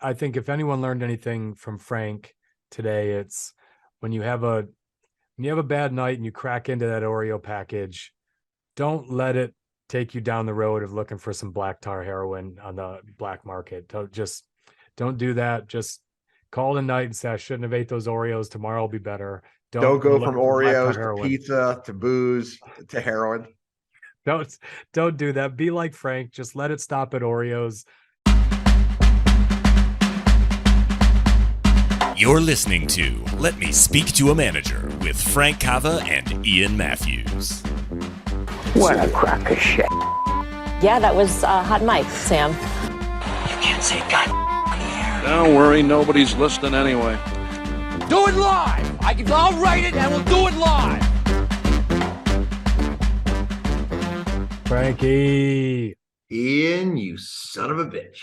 I think if anyone learned anything from Frank today, it's when you have a bad night and you crack into that Oreo package, don't let it take you down the road of looking for some black tar heroin on the black market. Don't do that. Just call it a night and say, I shouldn't have ate those Oreos. Tomorrow will be better. Don't go from Oreos to heroin. pizza to booze to heroin. Don't do that. Be like Frank. Just let it stop at Oreos. You're listening to Let Me Speak to a Manager with Frank Cava and Ian Mathews. What a crock of shit. Yeah, that was hot mic, Sam. You can't say God here. Don't worry, nobody's listening anyway. Do it live! I'll write it and we'll do it live! Frankie. Ian, you son of a bitch.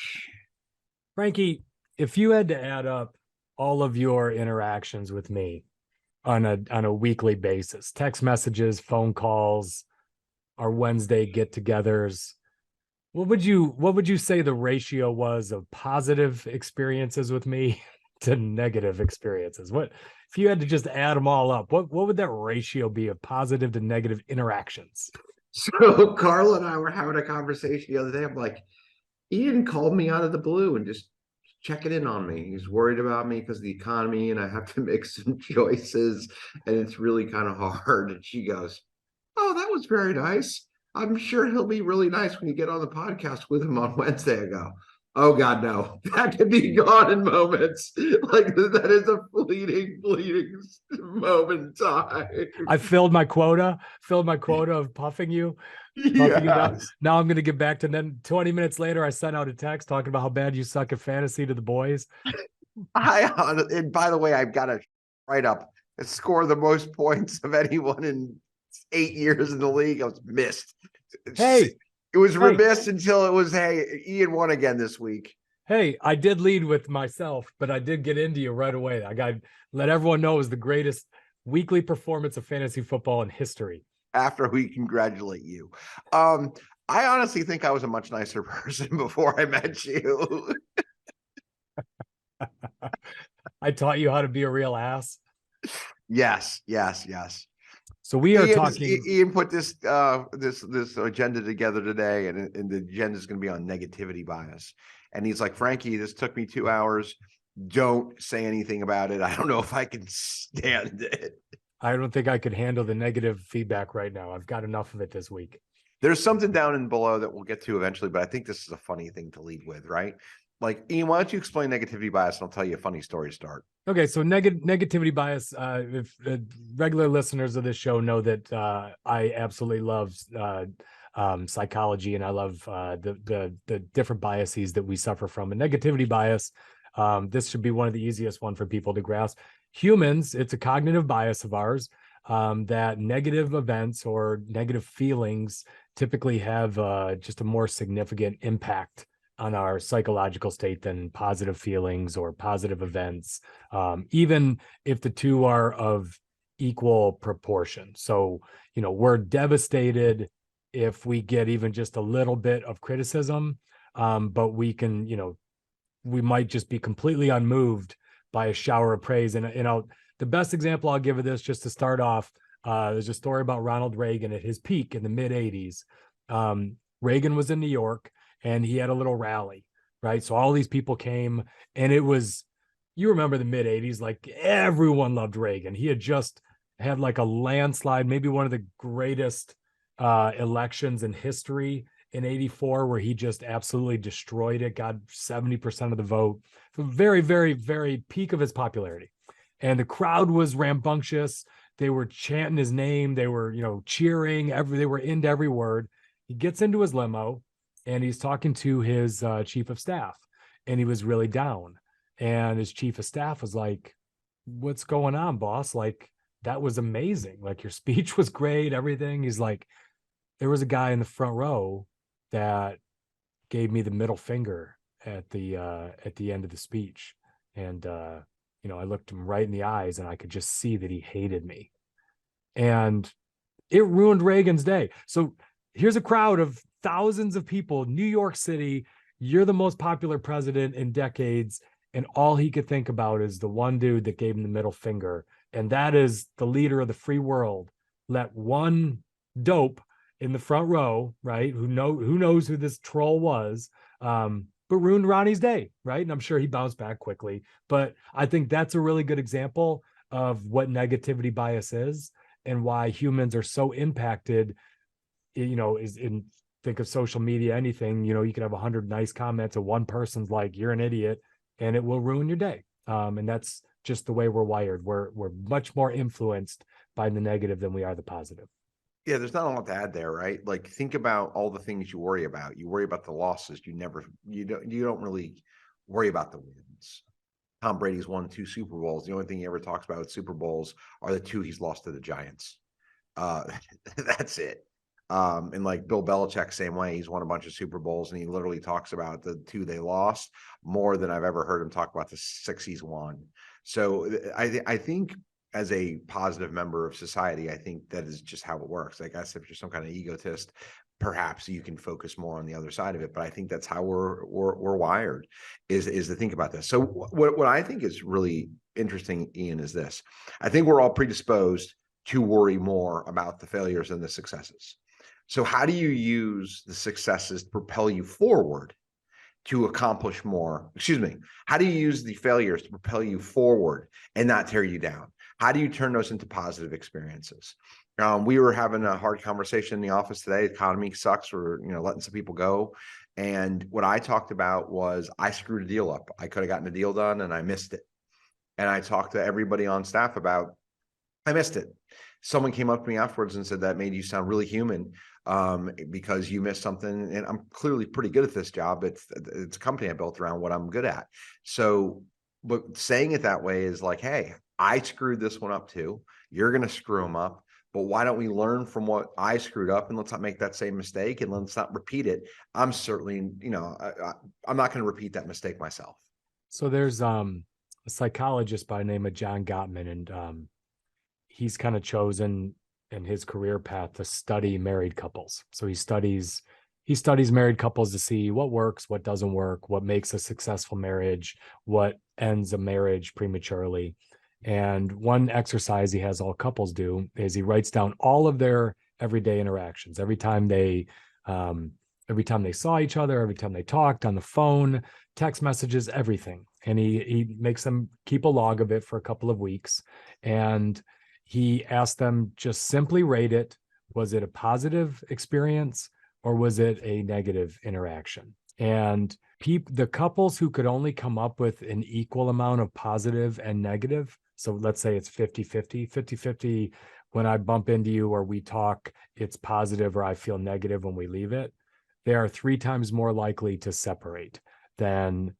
Frankie, if you had to add up all of your interactions with me on a weekly basis, text messages, phone calls, our Wednesday get-togethers, what would you say the ratio was of positive experiences with me to negative experiences? What if you had to just add them all up? What would that ratio be of positive to negative interactions? So Carla and I were having a conversation the other day. I'm like, Ian called me out of the blue and just checking in on me. He's worried about me because of the economy and I have to make some choices and it's really kind of hard. And she goes, oh, that was very nice. I'm sure he'll be really nice when you get on the podcast with him on Wednesday. I go, oh God, no, that could be gone in moments. Like that is a fleeting moment in time. I filled my quota of puffing you. Yeah. Now I'm going to get back to, then 20 minutes later, I sent out a text talking about how bad you suck at fantasy to the boys. And by the way, I've got to write up and score the most points of anyone in 8 years in the league. I was missed. Hey, it was remiss until it was, hey, Ian won again this week. Hey, I did lead with myself, but I did get into you right away. I got to let everyone know it was the greatest weekly performance of fantasy football in history. After we congratulate you. I honestly think I was a much nicer person before I met you. I taught you how to be a real ass. Yes. So we are talking. Ian put this agenda together today, and the agenda is going to be on negativity bias. And he's like, Frankie, this took me 2 hours. Don't say anything about it. I don't know if I can stand it. I don't think I could handle the negative feedback right now. I've got enough of it this week. There's something down and below that we'll get to eventually, but I think this is a funny thing to lead with, right? Like, Ian, why don't you explain negativity bias, and I'll tell you a funny story to start. Okay, so negativity bias. If regular listeners of this show know that I absolutely love psychology, and I love the different biases that we suffer from. And negativity bias, this should be one of the easiest one for people to grasp. Humans, it's a cognitive bias of ours that negative events or negative feelings typically have just a more significant impact on our psychological state than positive feelings or positive events, even if the two are of equal proportion. So, we're devastated if we get even just a little bit of criticism, but we can, we might just be completely unmoved by a shower of praise. And the best example I'll give of this, just to start off, there's a story about Ronald Reagan at his peak in the mid 80s. Reagan was in New York and he had a little rally, right? So all these people came, and it was, you remember the mid 80s, like everyone loved Reagan. He had just had like a landslide, maybe one of the greatest elections in history in 84, where he just absolutely destroyed it, got 70% of the vote. Very, very, very peak of his popularity. And the crowd was rambunctious. They were chanting his name. They were, cheering. They were into every word. He gets into his limo and he's talking to his chief of staff, and he was really down. And his chief of staff was like, what's going on, boss? Like, that was amazing. Like, your speech was great, everything. He's like, there was a guy in the front row that gave me the middle finger at the end of the speech. And, I looked him right in the eyes and I could just see that he hated me. And it ruined Reagan's day. So here's a crowd of thousands of people, New York City, you're the most popular president in decades, and all he could think about is the one dude that gave him the middle finger, and that is the leader of the free world. Let one dope in the front row, right, who knows who this troll was, but ruined Ronnie's day, right? And I'm sure he bounced back quickly. But I think that's a really good example of what negativity bias is and why humans are so impacted. Is in, think of social media, anything, you could have 100 nice comments and one person's like, you're an idiot, and it will ruin your day. And that's just the way we're wired. We're much more influenced by the negative than we are the positive. Yeah, there's not a lot to add there, right? Like, think about all the things you worry about. You worry about the losses. You don't really worry about the wins. Tom Brady's won 2 Super Bowls. The only thing he ever talks about with Super Bowls are the 2 he's lost to the Giants. That's it. And like Bill Belichick, same way. He's won a bunch of Super Bowls, and he literally talks about the 2 they lost more than I've ever heard him talk about the 6 he's won. So I think, as a positive member of society, I think that is just how it works. I guess if you're some kind of egotist, perhaps you can focus more on the other side of it. But I think that's how we're wired, is to think about this. So what I think is really interesting, Ian, is this. I think we're all predisposed to worry more about the failures than the successes. So how do you use the successes to propel you forward to accomplish more? How do you use the failures to propel you forward and not tear you down? How do you turn those into positive experiences? We were having a hard conversation in the office today. The economy sucks. We're letting some people go. And what I talked about was I screwed a deal up. I could have gotten a deal done and I missed it. And I talked to everybody on staff about, I missed it. Someone came up to me afterwards and said, that made you sound really human, because you missed something. And I'm clearly pretty good at this job. It's a company I built around what I'm good at. So, but saying it that way is like, hey, I screwed this one up too. You're going to screw them up. But why don't we learn from what I screwed up, and let's not make that same mistake, and let's not repeat it. I'm certainly, I'm not going to repeat that mistake myself. So there's a psychologist by the name of John Gottman, and he's kind of chosen in his career path to study married couples. So he studies married couples to see what works, what doesn't work, what makes a successful marriage, what ends a marriage prematurely. And one exercise he has all couples do is he writes down all of their everyday interactions, every time they saw each other, every time they talked on the phone, text messages, everything. And he makes them keep a log of it for a couple of weeks. And he asked them just simply rate it. Was it a positive experience or was it a negative interaction? And the couples who could only come up with an equal amount of positive and negative, so let's say it's 50-50, when I bump into you or we talk, it's positive or I feel negative when we leave it, they are 3 times more likely to separate than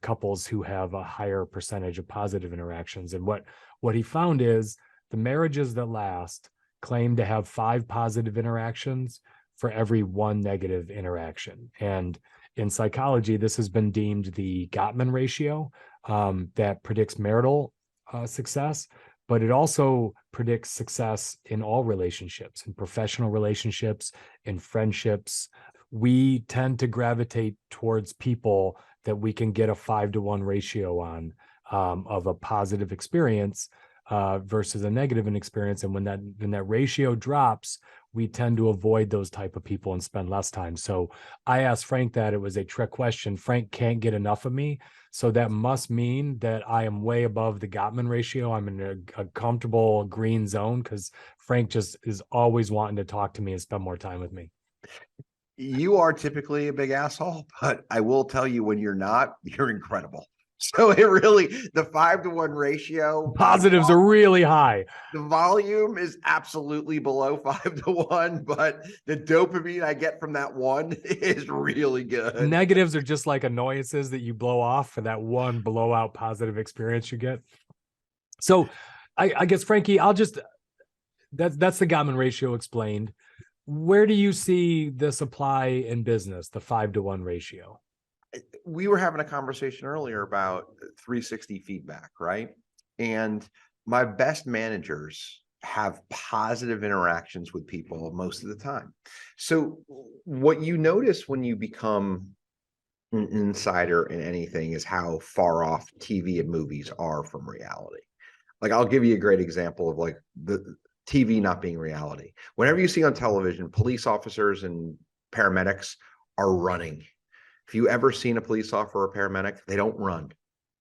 couples who have a higher percentage of positive interactions. And what he found is the marriages that last claim to have 5 positive interactions for every 1 negative interaction. And in psychology, this has been deemed the Gottman ratio, that predicts marital success, but it also predicts success in all relationships, in professional relationships, in friendships. We tend to gravitate towards people that we can get a 5-to-1 ratio on, of a positive experience versus a negative experience. And when that ratio drops, we tend to avoid those type of people and spend less time. So I asked Frank that. It was a trick question. Frank can't get enough of me. So that must mean that I am way above the Gottman ratio. I'm in a comfortable green zone because Frank just is always wanting to talk to me and spend more time with me. You are typically a big asshole, but I will tell you, when you're not, you're incredible. So it really, the 5-to-1 ratio, positives are really high. The volume is absolutely below 5-to-1, but the dopamine I get from that one is really good. Negatives are just like annoyances that you blow off for that one blowout positive experience you get. So I guess, Frankie, that's the Gottman ratio explained. Where do you see this apply in business, the 5-to-1 ratio? We were having a conversation earlier about 360 feedback, right? And my best managers have positive interactions with people most of the time. So what you notice when you become an insider in anything is how far off TV and movies are from reality. Like, I'll give you a great example of like the TV not being reality. Whenever you see on television, police officers and paramedics are running. If you ever seen a police officer or a paramedic, they don't run.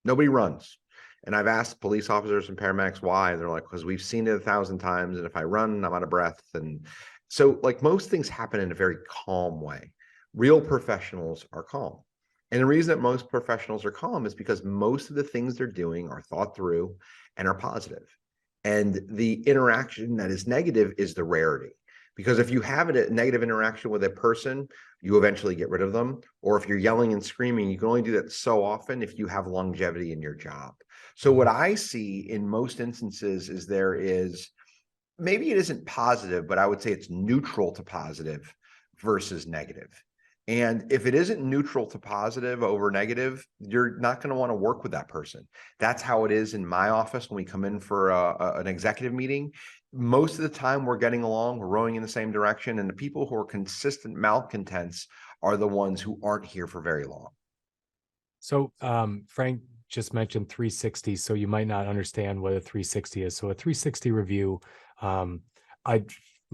Nobody runs. And I've asked police officers and paramedics why. They're like, because we've seen it 1,000 times. And if I run, I'm out of breath. And so like most things happen in a very calm way. Real professionals are calm. And the reason that most professionals are calm is because most of the things they're doing are thought through and are positive. And the interaction that is negative is the rarity. Because if you have a negative interaction with a person, you eventually get rid of them. Or if you're yelling and screaming, you can only do that so often if you have longevity in your job. So what I see in most instances is there is, maybe it isn't positive, but I would say it's neutral to positive versus negative. And if it isn't neutral to positive over negative, you're not going to want to work with that person. That's how it is in my office when we come in for an executive meeting. Most of the time we're getting along, we're rowing in the same direction. And the people who are consistent malcontents are the ones who aren't here for very long. So Frank just mentioned 360, so you might not understand what a 360 is. So a 360 review,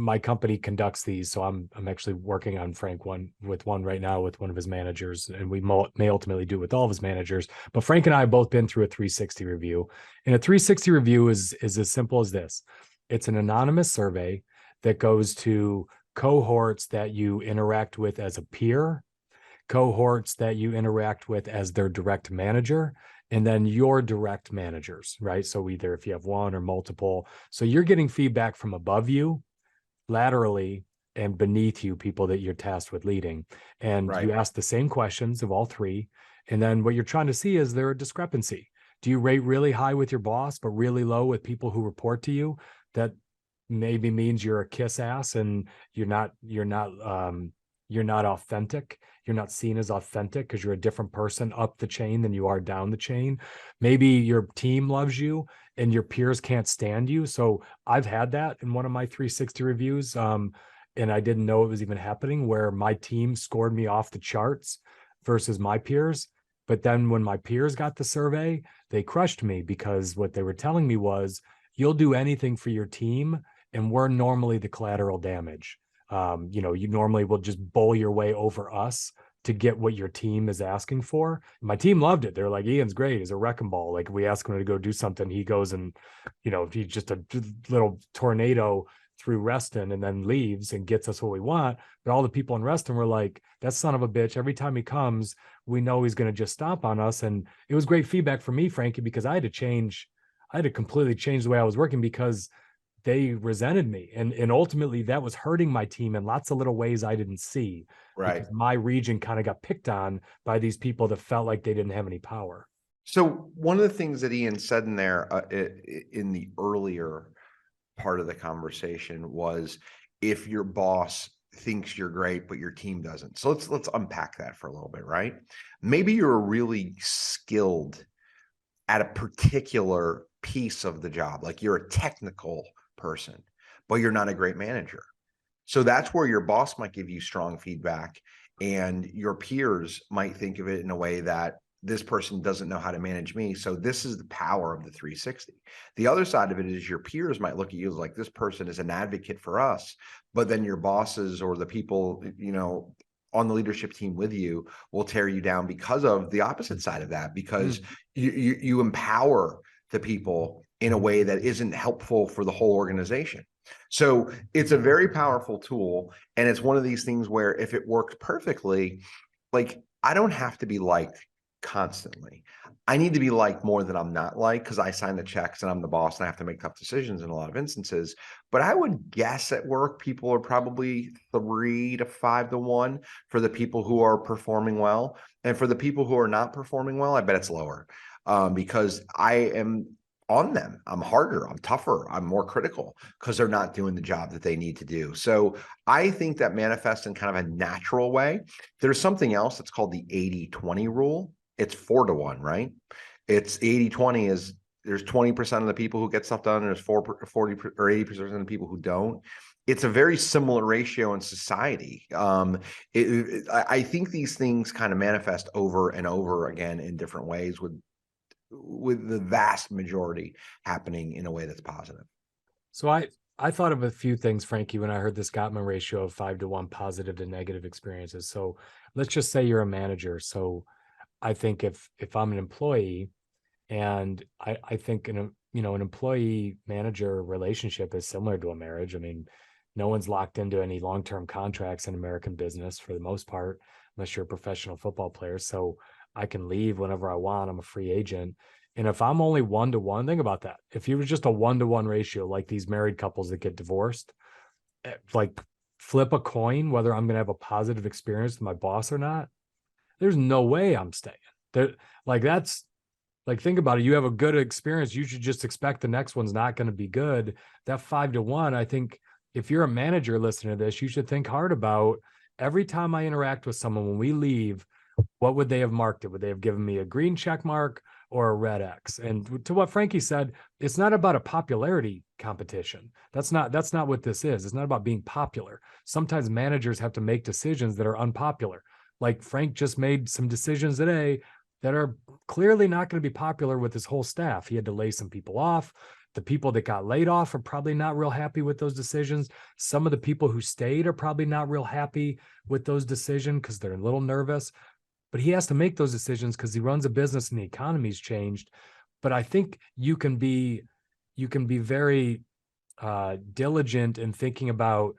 my company conducts these, so I'm actually working on Frank one right now with one of his managers, and we may ultimately do it with all of his managers. But Frank and I have both been through a 360 review, and a 360 review is as simple as this. It's an anonymous survey that goes to cohorts that you interact with as a peer, cohorts that you interact with as their direct manager, and then your direct managers, right? So either if you have one or multiple, so you're getting feedback from above you, laterally, and beneath you, people that you're tasked with leading. And you ask the same questions of all three. And then what you're trying to see, is there a discrepancy? Do you rate really high with your boss, but really low with people who report to you? That maybe means you're a kiss ass and you're not authentic. You're not seen as authentic because you're a different person up the chain than you are down the chain. Maybe your team loves you and your peers can't stand you. So I've had that in one of my 360 reviews. And I didn't know it was even happening, where my team scored me off the charts versus my peers. But then when my peers got the survey, they crushed me, because what they were telling me was, you'll do anything for your team, and we're normally the collateral damage. You normally will just bowl your way over us to get what your team is asking for. My team loved it. They're like, Ian's great. He's a wrecking ball. Like, we ask him to go do something, he goes and, he's just a little tornado through Reston and then leaves and gets us what we want. But all the people in Reston were like, that son of a bitch, every time he comes, we know he's going to just stomp on us. And it was great feedback for me, Frankie, because I had to completely change the way I was working, because they resented me. And ultimately that was hurting my team in lots of little ways I didn't see. Right. Because my region kind of got picked on by these people that felt like they didn't have any power. So one of the things that Ian said in there in the earlier part of the conversation was, if your boss thinks you're great, but your team doesn't. So let's unpack that for a little bit, right? Maybe you're really skilled at a particular piece of the job. Like, you're a technical person, but you're not a great manager. So that's where your boss might give you strong feedback, and your peers might think of it in a way that, this person doesn't know how to manage me. So this is the power of the 360. The other side of it is, your peers might look at you as like, this person is an advocate for us, but then your bosses or the people, on the leadership team with you will tear you down because of the opposite side of that, because you empower the people in a way that isn't helpful for the whole organization. So it's a very powerful tool. And it's one of these things where, if it works perfectly, like, I don't have to be liked constantly. I need to be liked more than I'm not liked, because I sign the checks and I'm the boss and I have to make tough decisions in a lot of instances. But I would guess at work, people are probably 3 to 5 to 1 for the people who are performing well. And for the people who are not performing well, I bet it's lower, because I am on them. I'm harder, I'm tougher, I'm more critical, because they're not doing the job that they need to do. So I think that manifests in kind of a natural way. There's something else that's called the 80-20 rule. It's 4 to 1, right? It's 80-20 is, there's 20% of the people who get stuff done, and there's 40 or 80% of the people who don't. it's a very similar ratio in society. I think these things kind of manifest over and over again in different ways, with the vast majority happening in a way that's positive. So I thought of a few things, Frankie, when I heard this Gottman ratio of 5-to-1 positive to negative experiences. So let's just say you're a manager. So I think if I'm an employee, and I think an employee manager relationship is similar to a marriage. I mean, no one's locked into any long-term contracts in American business for the most part, unless you're a professional football player. So I can leave whenever I want. I'm a free agent. And if I'm only 1-to-1, think about that. If you were just a 1-to-1 ratio, like these married couples that get divorced, like flip a coin, whether I'm going to have a positive experience with my boss or not, there's no way I'm staying there. Think about it. You have a good experience. You should just expect the next one's not going to be good. That 5-to-1, I think if you're a manager listening to this, you should think hard about every time I interact with someone, when we leave, what would they have marked it? Would they have given me a green check mark or a red X? And to what Frankie said, it's not about a popularity competition. That's not what this is. It's not about being popular. Sometimes managers have to make decisions that are unpopular. Like Frank just made some decisions today that are clearly not going to be popular with his whole staff. He had to lay some people off. The people that got laid off are probably not real happy with those decisions. Some of the people who stayed are probably not real happy with those decisions because they're a little nervous. But he has to make those decisions because he runs a business and the economy's changed. But I think you can be very diligent in thinking about,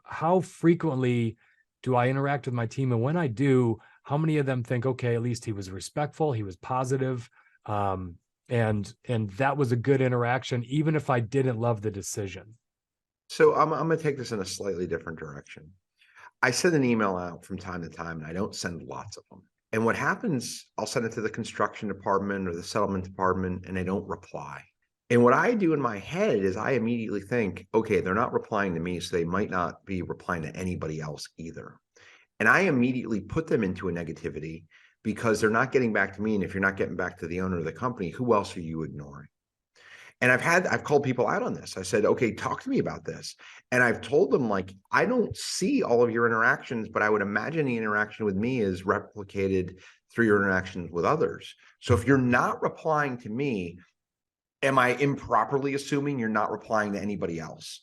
how frequently do I interact with my team? And when I do, how many of them think, okay, at least he was respectful, he was positive, and that was a good interaction, even if I didn't love the decision. So I'm going to take this in a slightly different direction. I send an email out from time to time, and I don't send lots of them. And what happens, I'll send it to the construction department or the settlement department, and they don't reply. And what I do in my head is I immediately think, okay, they're not replying to me, so they might not be replying to anybody else either. And I immediately put them into a negativity because they're not getting back to me. And if you're not getting back to the owner of the company, who else are you ignoring? And I've called people out on this. I said, okay, talk to me about this. And I've told them, like, I don't see all of your interactions, but I would imagine the interaction with me is replicated through your interactions with others. So if you're not replying to me, am I improperly assuming you're not replying to anybody else?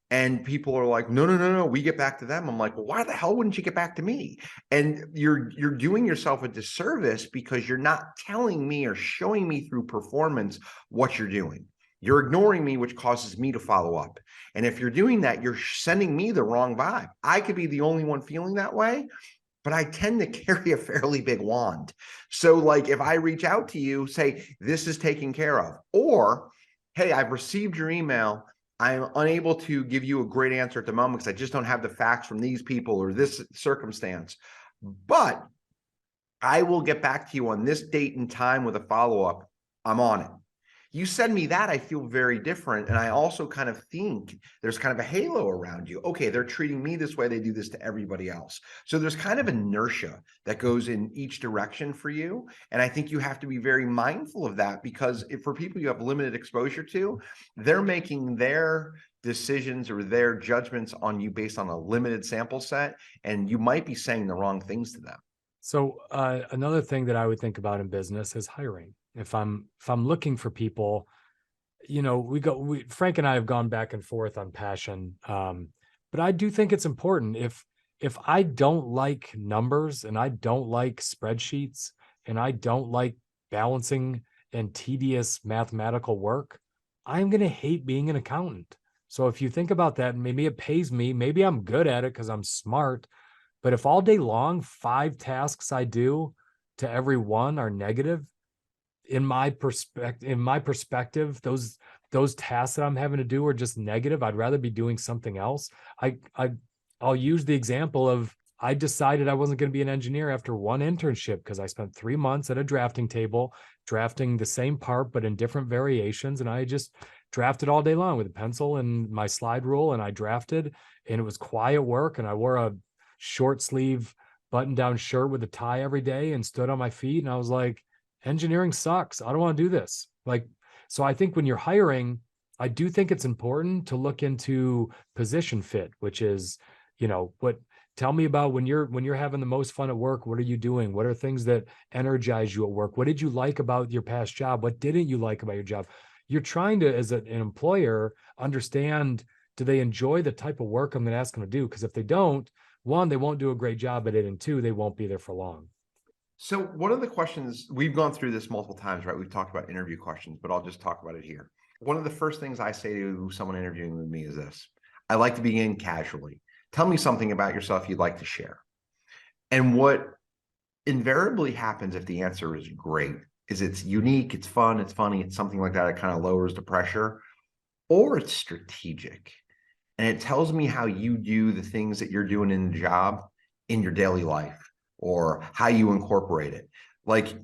And people are like, no, we get back to them. I'm like, well, why the hell wouldn't you get back to me? And you're doing yourself a disservice because you're not telling me or showing me through performance what you're doing. You're ignoring me, which causes me to follow up. And if you're doing that, you're sending me the wrong vibe. I could be the only one feeling that way, but I tend to carry a fairly big wand. So like if I reach out to you, say, this is taken care of, or, hey, I've received your email. I'm unable to give you a great answer at the moment because I just don't have the facts from these people or this circumstance, but I will get back to you on this date and time with a follow-up. I'm on it. You send me that, I feel very different. And I also kind of think there's kind of a halo around you. Okay, they're treating me this way, they do this to everybody else. So there's kind of inertia that goes in each direction for you. And I think you have to be very mindful of that, because if for people you have limited exposure to, they're making their decisions or their judgments on you based on a limited sample set, and you might be saying the wrong things to them. So another thing that I would think about in business is hiring. If I'm looking for people, Frank and I have gone back and forth on passion. But I do think it's important. If I don't like numbers and I don't like spreadsheets and I don't like balancing and tedious mathematical work, I'm going to hate being an accountant. So if you think about that, maybe it pays me, maybe I'm good at it because I'm smart. But if all day long, 5 tasks I do to every one are negative, in my perspective, those tasks that I'm having to do are just negative. I'd rather be doing something else. I'll use the example of, I decided I wasn't going to be an engineer after one internship because I spent 3 months at a drafting table, drafting the same part, but in different variations. And I just drafted all day long with a pencil and my slide rule. And I drafted, and it was quiet work. And I wore a short sleeve button down shirt with a tie every day and stood on my feet. And I was like, engineering sucks. I don't want to do this. So I think when you're hiring, I do think it's important to look into position fit, which is, tell me about when you're having the most fun at work. What are you doing? What are things that energize you at work? What did you like about your past job? What didn't you like about your job? You're trying to, as an employer, understand, do they enjoy the type of work I'm going to ask them to do? Because if they don't, one, they won't do a great job at it, and two, they won't be there for long. So one of the questions, we've gone through this multiple times, right? We've talked about interview questions, but I'll just talk about it here. One of the first things I say to someone interviewing with me is this: I like to begin casually. Tell me something about yourself you'd like to share. And what invariably happens if the answer is great is it's unique, it's fun, it's funny, it's something like that. It kind of lowers the pressure, or it's strategic. And it tells me how you do the things that you're doing in the job in your daily life, or how you incorporate it. Like,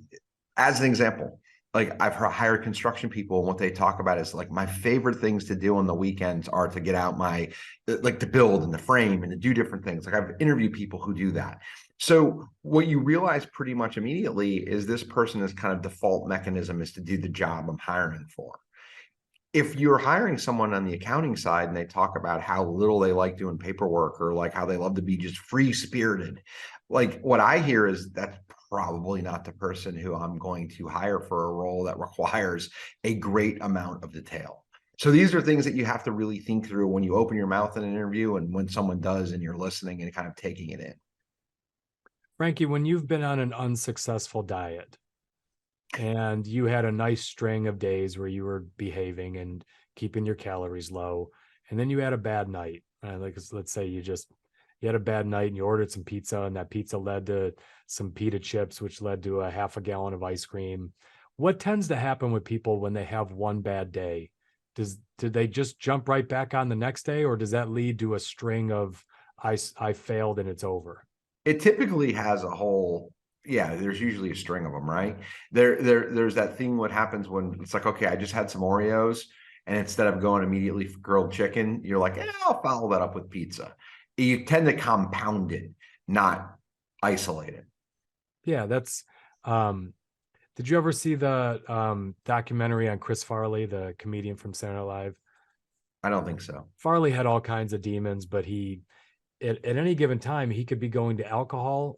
as an example, like I've hired construction people, and what they talk about is like, my favorite things to do on the weekends are to get out to build and the frame and to do different things. Like, I've interviewed people who do that. So what you realize pretty much immediately is this person is kind of default mechanism is to do the job I'm hiring for. If you're hiring someone on the accounting side and they talk about how little they like doing paperwork, or like how they love to be just free spirited, like what I hear is that's probably not the person who I'm going to hire for a role that requires a great amount of detail. So these are things that you have to really think through when you open your mouth in an interview, and when someone does and you're listening and kind of taking it in. Frankie, when you've been on an unsuccessful diet and you had a nice string of days where you were behaving and keeping your calories low, and then you had a bad night, let's say you had a bad night and you ordered some pizza, and that pizza led to some pita chips, which led to a half a gallon of ice cream. What tends to happen with people when they have one bad day? Do they just jump right back on the next day, or does that lead to a string of I failed and it's over? It typically has a whole, there's usually a string of them, right? There's that thing what happens when it's like, okay, I just had some Oreos, and instead of going immediately for grilled chicken, you're like, I'll follow that up with pizza. You tend to compound it, not isolate it. Yeah, that's did you ever see the documentary on Chris Farley, the comedian from Saturday Night Live? I don't think so. Farley had all kinds of demons, but he at any given time he could be going to Alcohol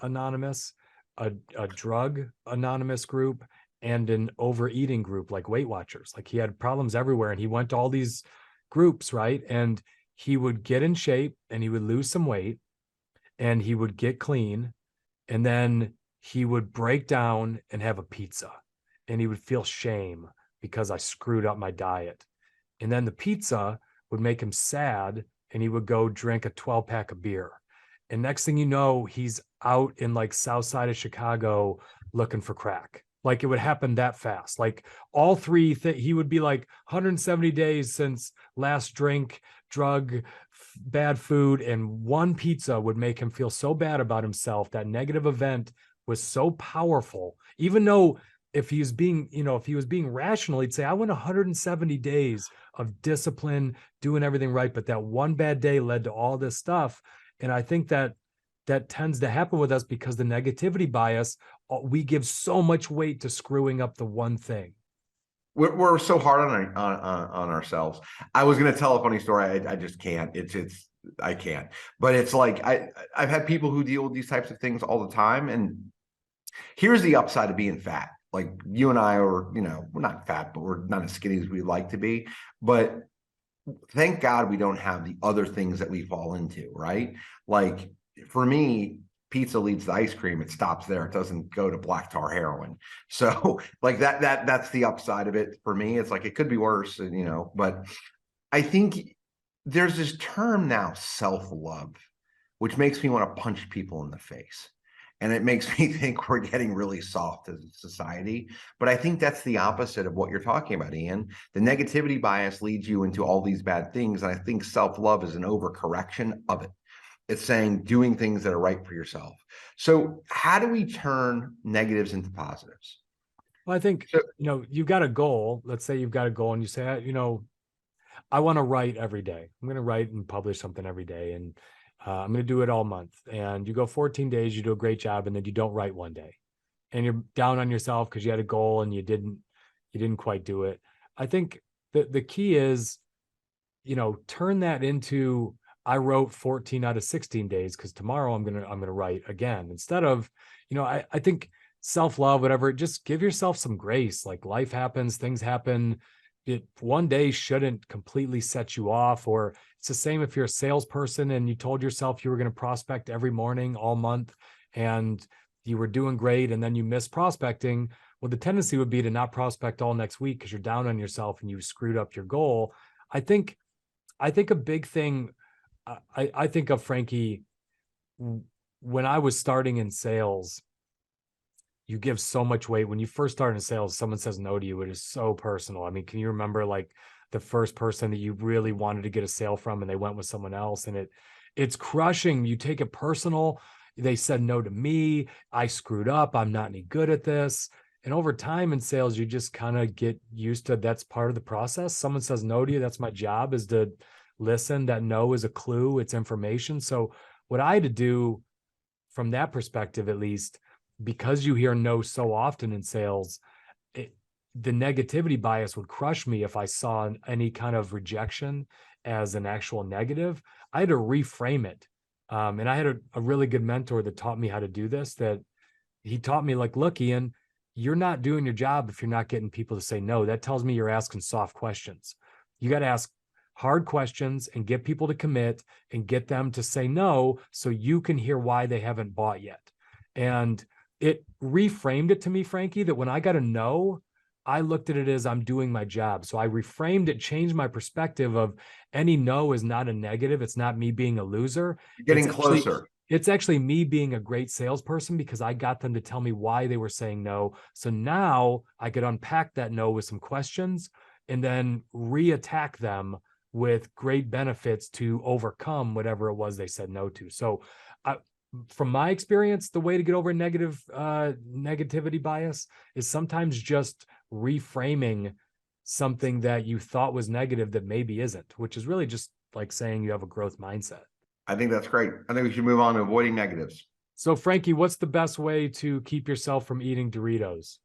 Anonymous, a drug anonymous group, and an overeating group like Weight Watchers. Like, he had problems everywhere, and he went to all these groups, right? And he would get in shape and he would lose some weight and he would get clean, and then he would break down and have a pizza, and he would feel shame because I screwed up my diet. And then the pizza would make him sad, and he would go drink a 12-pack of beer. And next thing you know, he's out in like South Side of Chicago looking for crack. Like, it would happen that fast. Like, all three he would be like 170 days since last drink, drug, bad food, and one pizza would make him feel so bad about himself. That negative event was so powerful. Even though if he was being rational, he'd say, I went 170 days of discipline, doing everything right, but that one bad day led to all this stuff. And I think that tends to happen with us because the negativity bias, we give so much weight to screwing up the one thing. We're so hard on ourselves. I was going to tell a funny story. I just can't. I can't. But it's like I've had people who deal with these types of things all the time. And here's the upside of being fat. Like, you and I are, we're not fat, but we're not as skinny as we'd like to be. But thank God we don't have the other things that we fall into, right? Like, for me, pizza leads to ice cream. It stops there. It doesn't go to black tar heroin. So like that's the upside of it for me. It's like, it could be worse, but I think there's this term now, self-love, which makes me want to punch people in the face. And it makes me think we're getting really soft as a society. But I think that's the opposite of what you're talking about, Ian. The negativity bias leads you into all these bad things. And I think self-love is an overcorrection of it. It's saying doing things that are right for yourself. So how do we turn negatives into positives? Well, I think, you've got a goal. Let's say you've got a goal and you say, I want to write every day. I'm going to write and publish something every day. And I'm going to do it all month. And you go 14 days, you do a great job, and then you don't write one day. And you're down on yourself because you had a goal and you didn't quite do it. I think the key is, turn that into, I wrote 14 out of 16 days because tomorrow I'm gonna write again, instead of, I think self-love, whatever, just give yourself some grace. Like, life happens, things happen. One day shouldn't completely set you off. Or it's the same if you're a salesperson and you told yourself you were going to prospect every morning all month and you were doing great, and then you missed prospecting. Well, the tendency would be to not prospect all next week because you're down on yourself and you screwed up your goal. I think a big thing, I think of, Frankie, when I was starting in sales, you give so much weight. When you first start in sales, someone says no to you, it is so personal. I mean, can you remember like the first person that you really wanted to get a sale from and they went with someone else, and it's crushing. You take it personal. They said no to me. I screwed up. I'm not any good at this. And over time in sales, you just kind of get used to that's part of the process. Someone says no to you. That's my job, is to listen. That no is a clue. It's information. So what I had to do from that perspective, at least, because you hear no so often in sales, the negativity bias would crush me if I saw any kind of rejection as an actual negative. I had to reframe it. And I had a really good mentor that taught me how to do this, that he taught me, like, look, Ian, you're not doing your job if you're not getting people to say no. That tells me you're asking soft questions. You got to ask hard questions and get people to commit and get them to say no so you can hear why they haven't bought yet. And it reframed it to me, Frankie, that when I got a no, I looked at it as I'm doing my job. So I reframed it, changed my perspective of any no is not a negative. It's not me being a loser. Getting closer. It's actually me being a great salesperson because I got them to tell me why they were saying no. So now I could unpack that no with some questions and then re-attack them with great benefits to overcome whatever it was they said no to. So from my experience, the way to get over negativity bias is sometimes just reframing something that you thought was negative that maybe isn't, which is really just like saying you have a growth mindset. I think that's great. I think we should move on to avoiding negatives. So, Frankie, what's the best way to keep yourself from eating Doritos?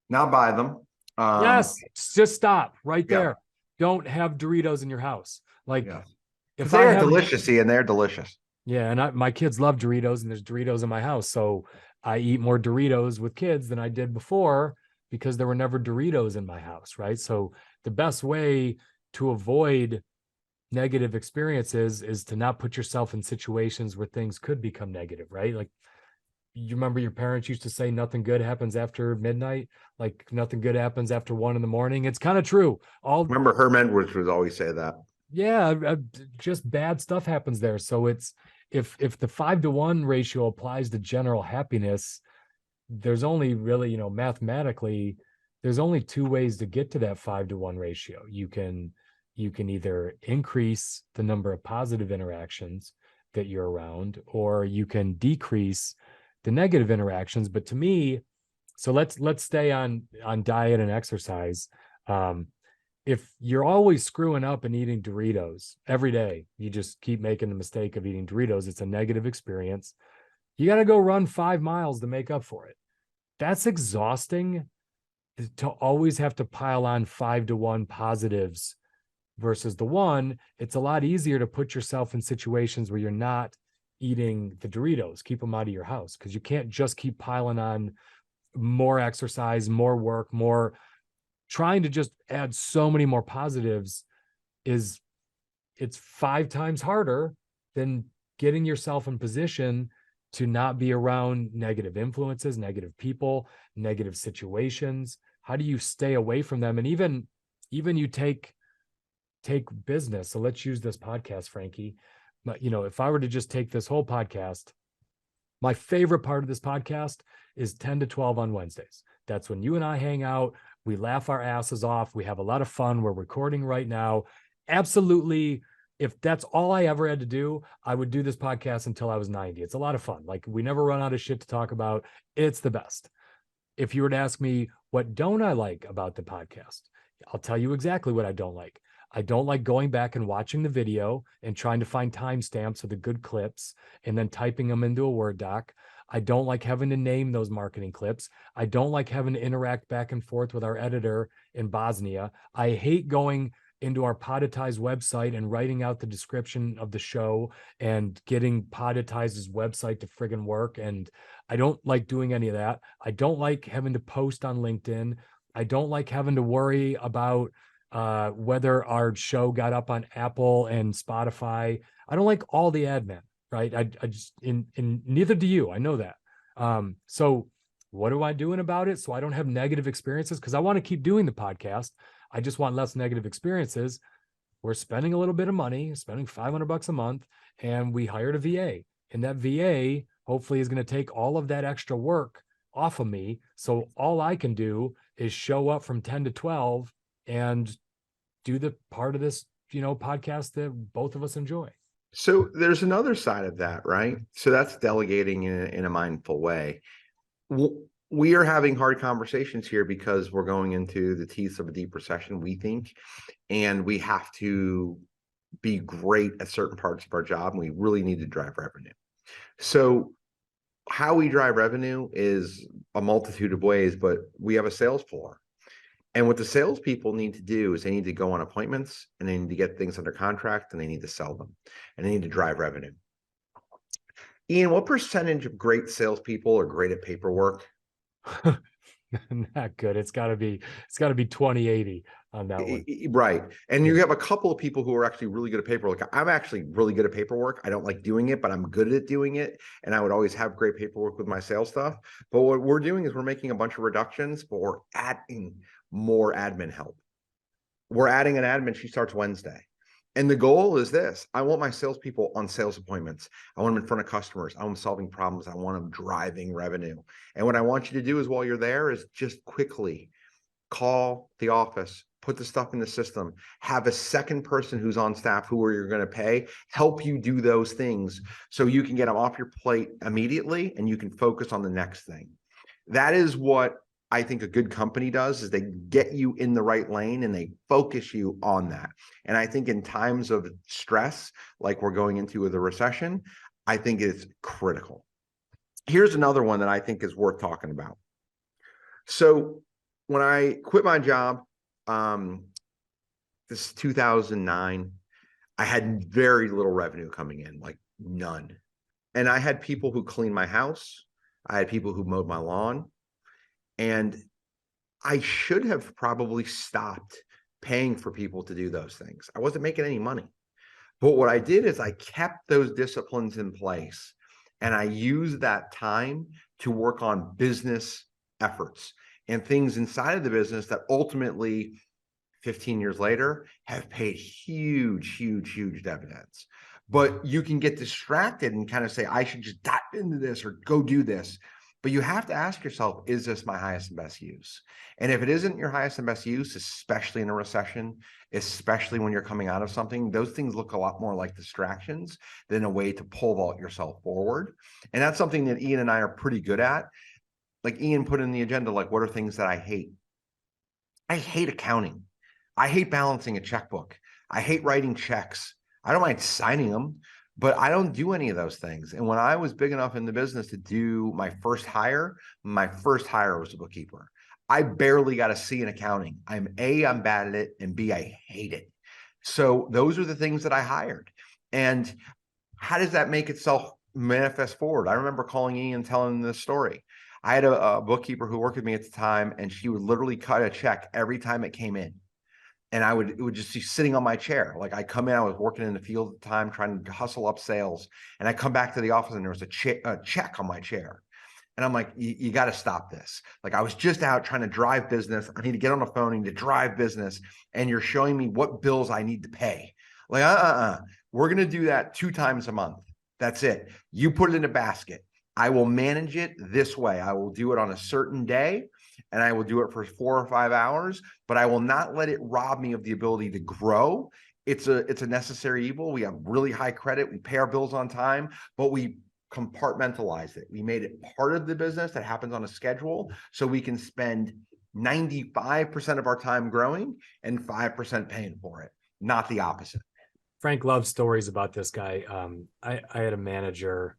Not buy them. Yes, just stop right Yeah. there. Don't have Doritos in your house. Like, Yeah. if They're I have, delicious, Ian. They're delicious. yeah, and my kids love Doritos, and there's Doritos in my house, so I eat more Doritos with kids than I did before because there were never Doritos in my house, right? So the best way to avoid negative experiences is to not put yourself in situations where things could become negative, right? Like, you remember your parents used to say nothing good happens after midnight, like nothing good happens after 1 a.m. It's kind of true. Remember Herm Edwards would always say that. Yeah, just bad stuff happens there. So it's if the 5-to-1 ratio applies to general happiness, there's only really, mathematically, there's only 2 ways to get to that 5-to-1 ratio. You can either increase the number of positive interactions that you're around, or you can decrease the negative interactions. But to me, so let's stay on diet and exercise. If you're always screwing up and eating Doritos every day, you just keep making the mistake of eating Doritos, it's a negative experience. You got to go run 5 miles to make up for it. That's exhausting, to always have to pile on 5-to-1 positives versus the 1. It's a lot easier to put yourself in situations where you're not eating the Doritos. Keep them out of your house, because you can't just keep piling on more exercise, more work, more trying to just add so many more positives. It's 5 times harder than getting yourself in position to not be around negative influences, negative people, negative situations. How do you stay away from them? And even you take business. So let's use this podcast, Frankie. But, if I were to just take this whole podcast, my favorite part of this podcast is 10 to 12 on Wednesdays. That's when you and I hang out. We laugh our asses off. We have a lot of fun. We're recording right now. Absolutely. If that's all I ever had to do, I would do this podcast until I was 90. It's a lot of fun. Like, we never run out of shit to talk about. It's the best. If you were to ask me, what don't I like about the podcast? I'll tell you exactly what I don't like. I don't like going back and watching the video and trying to find timestamps of the good clips and then typing them into a Word doc. I don't like having to name those marketing clips. I don't like having to interact back and forth with our editor in Bosnia. I hate going into our Podetize website and writing out the description of the show and getting Podetize's website to friggin' work. And I don't like doing any of that. I don't like having to post on LinkedIn. I don't like having to worry about whether our show got up on Apple and Spotify. I don't like all the admin, right? I just, in neither do you. I know that. So what am I doing about it? So I don't have negative experiences, because I want to keep doing the podcast. I just want less negative experiences. We're spending a little bit of money, spending $500 a month, and we hired a VA, and that VA hopefully is going to take all of that extra work off of me. So all I can do is show up from 10 to 12 and do the part of this, podcast that both of us enjoy. So there's another side of that, right? So that's delegating in a mindful way. We are having hard conversations here because we're going into the teeth of a deep recession, we think, and we have to be great at certain parts of our job, and we really need to drive revenue. So how we drive revenue is a multitude of ways, but we have a sales floor. And what the salespeople need to do is they need to go on appointments, and they need to get things under contract, and they need to sell them, and they need to drive revenue. Ian, what percentage of great salespeople are great at paperwork? Not good. It's got to be 20/80 on that one. Right. And you have a couple of people who are actually really good at paperwork. I'm actually really good at paperwork. I don't like doing it, but I'm good at doing it. And I would always have great paperwork with my sales stuff. But what we're doing is we're making a bunch of reductions, but we're adding more admin help. We're adding an admin. She starts Wednesday. And the goal is this: I want my salespeople on sales appointments. I want them in front of customers. I want them solving problems. I want them driving revenue. And what I want you to do is, while you're there, is just quickly call the office, put the stuff in the system, have a second person who's on staff who you're going to pay help you do those things, so you can get them off your plate immediately and you can focus on the next thing. That is what I think a good company does, is they get you in the right lane and they focus you on that. And I think in times of stress, like we're going into with a recession, I think it's critical. Here's another one that I think is worth talking about. So when I quit my job, this is 2009, I had very little revenue coming in, like none. And I had people who cleaned my house. I had people who mowed my lawn. And I should have probably stopped paying for people to do those things. I wasn't making any money. But what I did is I kept those disciplines in place, and I used that time to work on business efforts and things inside of the business that ultimately, 15 years later, have paid huge, huge, huge dividends. But you can get distracted and kind of say, I should just dive into this or go do this. But you have to ask yourself, is this my highest and best use? And if it isn't your highest and best use, especially in a recession, especially when you're coming out of something, those things look a lot more like distractions than a way to pole vault yourself forward. And that's something that Ian and I are pretty good at. Like Ian put in the agenda, like, what are things that I hate? I hate accounting. I hate balancing a checkbook. I hate writing checks. I don't mind signing them, but I don't do any of those things. And when I was big enough in the business to do my first hire was a bookkeeper. I barely got a C in accounting. I'm bad at it, and B, I hate it. So those are the things that I hired. And how does that make itself manifest forward? I remember calling Ian, telling this story. I had a bookkeeper who worked with me at the time, and she would literally cut a check every time it came in. And it would just be sitting on my chair. Like, I come in, I was working in the field at the time, trying to hustle up sales. And I come back to the office and there was a check on my chair. And I'm like, you got to stop this. Like, I was just out trying to drive business. I need to get on the phone, I need to drive business. And you're showing me what bills I need to pay. Like, we're going to do that 2 times a month. That's it. You put it in a basket. I will manage it this way. I will do it on a certain day, and I will do it for 4 or 5 hours, but I will not let it rob me of the ability to grow. It's a necessary evil. We have really high credit. We pay our bills on time, but we compartmentalize it. We made it part of the business that happens on a schedule, so we can spend 95% of our time growing and 5% paying for it, not the opposite. Frank loves stories about this guy. I had a manager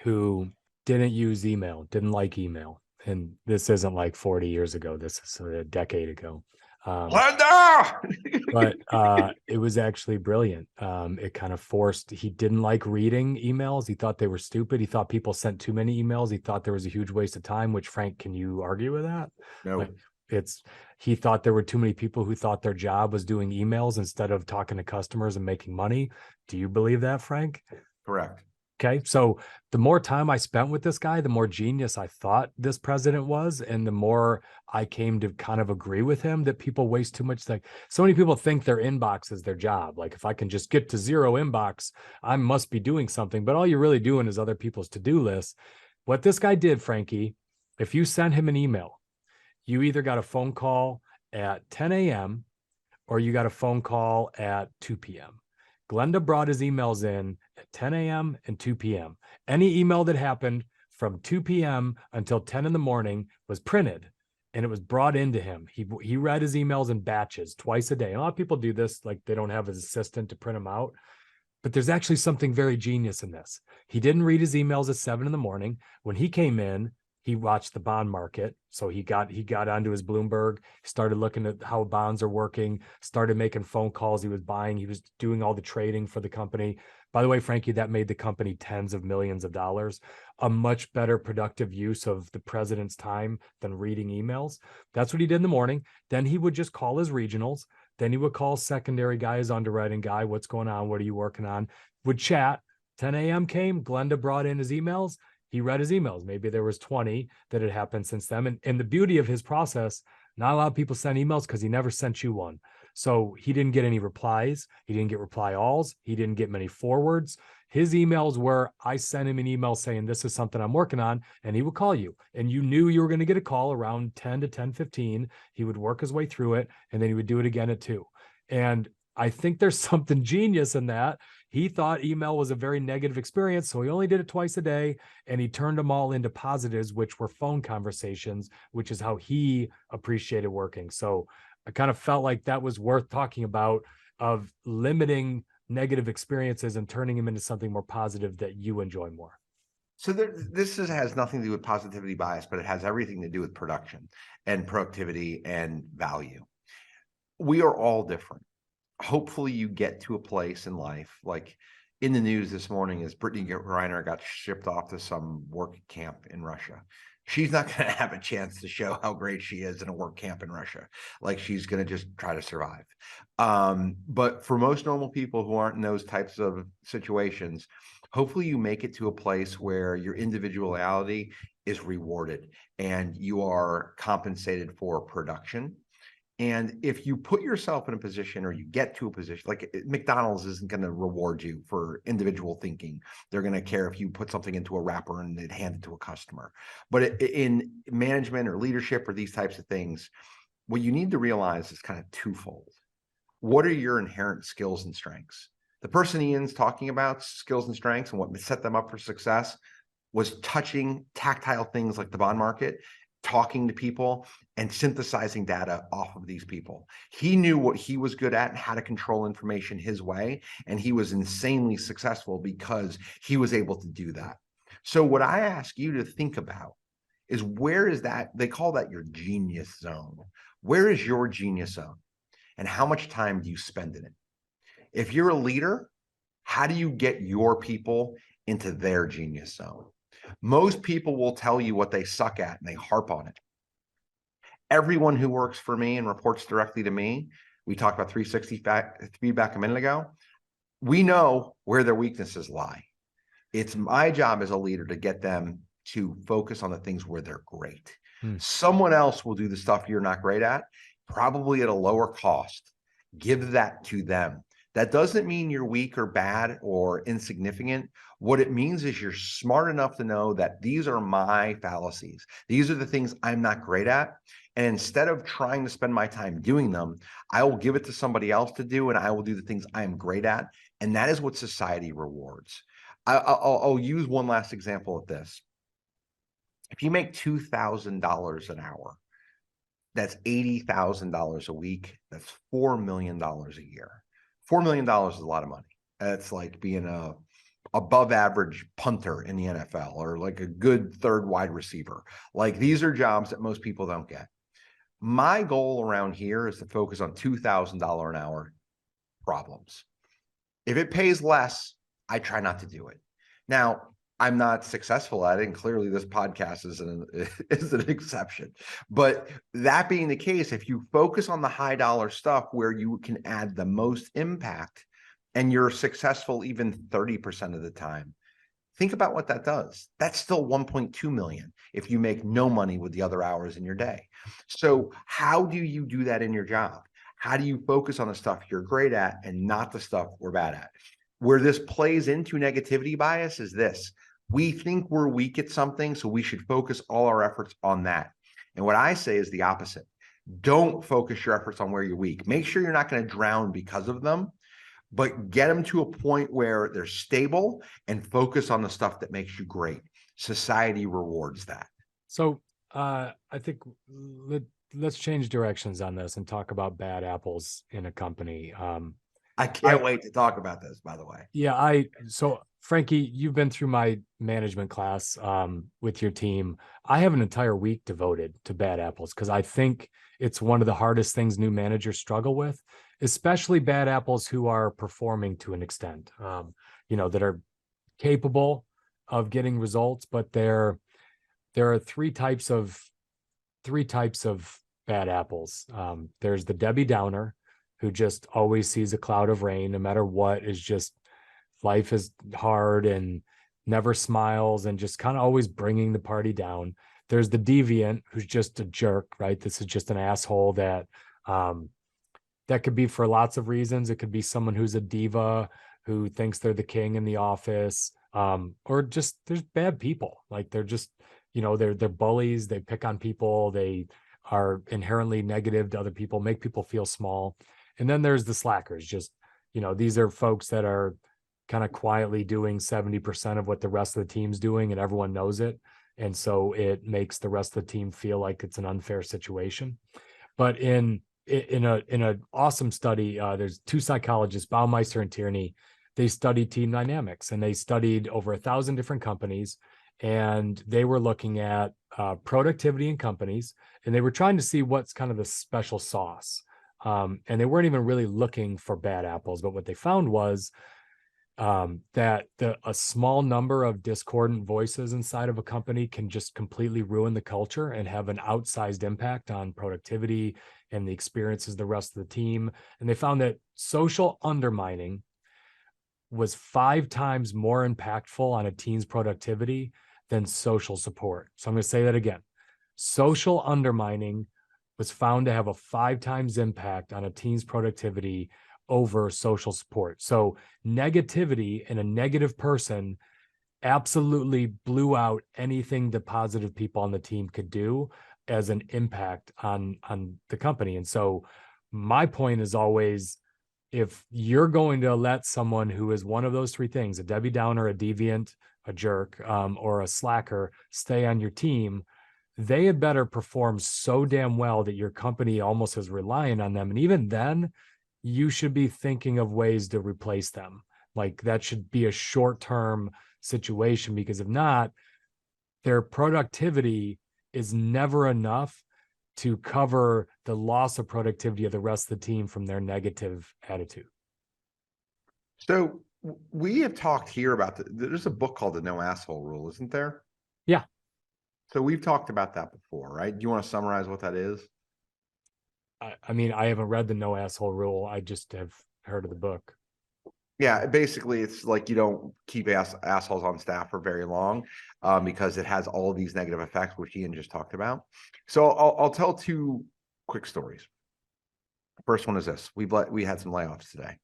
who didn't use email, didn't like email. And this isn't like 40 years ago. This is a decade ago. But it was actually brilliant. It kind of forced, he didn't like reading emails. He thought they were stupid. He thought people sent too many emails. He thought there was a huge waste of time, which, Frank, can you argue with that? No. Like, he thought there were too many people who thought their job was doing emails instead of talking to customers and making money. Do you believe that, Frank? Correct. Okay. So the more time I spent with this guy, the more genius I thought this president was. And the more I came to kind of agree with him that people waste too much. Like, so many people think their inbox is their job. Like, if I can just get to zero inbox, I must be doing something. But all you're really doing is other people's to-do lists. What this guy did, Frankie, if you sent him an email, you either got a phone call at 10 a.m. or you got a phone call at 2 p.m. Glenda brought his emails in at 10 a.m. and 2 p.m. Any email that happened from 2 p.m. until 10 in the morning was printed, and it was brought into him. He read his emails in batches twice a day. A lot of people do this, like they don't have his assistant to print them out. But there's actually something very genius in this. He didn't read his emails at 7 in the morning. When he came in, he watched the bond market. So he got onto his Bloomberg, started looking at how bonds are working, started making phone calls. He was buying, he was doing all the trading for the company. By the way, Frankie, that made the company tens of millions of dollars, a much better productive use of the president's time than reading emails. That's what he did in the morning. Then he would just call his regionals. Then he would call secondary guy, his underwriting guy. What's going on? What are you working on? Would chat. 10 a.m. came. Glenda brought in his emails. He read his emails. Maybe there was 20 that had happened since then. And the beauty of his process, not a lot of people send emails because he never sent you one. So he didn't get any replies. He didn't get reply alls. He didn't get many forwards. His emails were, I sent him an email saying, this is something I'm working on, and he would call you. And you knew you were going to get a call around 10 to 10:15. He would work his way through it, and then he would do it again at 2. And I think there's something genius in that. He thought email was a very negative experience, so he only did it twice a day, and he turned them all into positives, which were phone conversations, which is how he appreciated working. So I kind of felt like that was worth talking about, of limiting negative experiences and turning them into something more positive that you enjoy more. So this has nothing to do with positivity bias, but it has everything to do with production and productivity and value. We are all different. Hopefully you get to a place in life, like in the news this morning, is Brittany Griner got shipped off to some work camp in Russia. She's not going to have a chance to show how great she is in a work camp in Russia. Like, she's going to just try to survive. But for most normal people who aren't in those types of situations, hopefully you make it to a place where your individuality is rewarded and you are compensated for production. And if you put yourself in a position, or you get to a position, like McDonald's isn't going to reward you for individual thinking. They're going to care if you put something into a wrapper and they'd hand it to a customer. But in management or leadership or these types of things, what you need to realize is kind of twofold. What are your inherent skills and strengths? The person Ian's talking about, skills and strengths, and what set them up for success, was touching tactile things like the bond market, talking to people, and synthesizing data off of these people. He knew what he was good at and how to control information his way, and he was insanely successful because he was able to do that. So what I ask you to think about is, where is that? They call that your genius zone. Where is your genius zone? And how much time do you spend in it? If you're a leader, how do you get your people into their genius zone? Most people will tell you what they suck at, and they harp on it. Everyone who works for me and reports directly to me, we talked about 360 feedback a minute ago, we know where their weaknesses lie. It's my job as a leader to get them to focus on the things where they're great. Someone else will do the stuff you're not great at, probably at a lower cost. Give that to them. That doesn't mean you're weak or bad or insignificant. What it means is you're smart enough to know that these are my fallacies. These are the things I'm not great at. And instead of trying to spend my time doing them, I will give it to somebody else to do, and I will do the things I am great at. And that is what society rewards. I'll use one last example of this. If you make $2,000 an hour, that's $80,000 a week. That's $4 million a year. $4 million is a lot of money. It's like being a above average punter in the NFL or like a good third wide receiver. Like these are jobs that most people don't get. My goal around here is to focus on $2,000 an hour problems. If it pays less, I try not to do it. Now, I'm not successful at it, and clearly this podcast is an exception. But that being the case, if you focus on the high dollar stuff where you can add the most impact and you're successful even 30% of the time, think about what that does. That's still 1.2 million if you make no money with the other hours in your day. So how do you do that in your job? How do you focus on the stuff you're great at and not the stuff we're bad at? Where this plays into negativity bias is this. We think we're weak at something, so we should focus all our efforts on that. And what I say is the opposite. Don't focus your efforts on where you're weak. Make sure you're not going to drown because of them, but get them to a point where they're stable and focus on the stuff that makes you great. Society rewards that. So I think let's change directions on this and talk about bad apples in a company. I can't wait to talk about this, by the way. Yeah, so Frankie, you've been through my management class with your team. I have an entire week devoted to bad apples because I think it's one of the hardest things new managers struggle with, especially bad apples who are performing to an extent, that are capable of getting results, but there are three types of bad apples. There's the Debbie Downer, who just always sees a cloud of rain, no matter what, is just life is hard and never smiles and just kind of always bringing the party down. There's the deviant, who's just a jerk, right? This is just an asshole that could be for lots of reasons. It could be someone who's a diva who thinks they're the king in the office, or just there's bad people. Like they're just, they're bullies. They pick on people. They are inherently negative to other people, make people feel small. And then there's the slackers. Just, these are folks that are kind of quietly doing 70% of what the rest of the team's doing, and everyone knows it. And so it makes the rest of the team feel like it's an unfair situation. But in an awesome study, there's two psychologists, Baumeister and Tierney. They studied team dynamics, and they studied over 1,000 different companies, and they were looking at productivity in companies, and they were trying to see what's kind of the special sauce. And they weren't even really looking for bad apples, but what they found was that a small number of discordant voices inside of a company can just completely ruin the culture and have an outsized impact on productivity and the experiences of the rest of the team. And they found that social undermining was 5 times more impactful on a team's productivity than social support. So I'm going to say that again. Social undermining was found to have a 5 times impact on a team's productivity over social support. So negativity in a negative person absolutely blew out anything the positive people on the team could do as an impact on the company. And so my point is always, if you're going to let someone who is one of those 3 things, a Debbie Downer, a deviant, a jerk, or a slacker, stay on your team, they had better perform so damn well that your company almost is relying on them. And even then, you should be thinking of ways to replace them. Like that should be a short-term situation, because if not, their productivity is never enough to cover the loss of productivity of the rest of the team from their negative attitude. So we have talked here about there's a book called The No Asshole Rule, isn't there? Yeah. So we've talked about that before, right? Do you want to summarize what that is? I mean, I haven't read The No Asshole Rule. I just have heard of the book. Yeah, basically it's like you don't keep assholes on staff for very long because it has all of these negative effects, which Ian just talked about. So I'll tell 2 quick stories. First one is this. We had some layoffs today.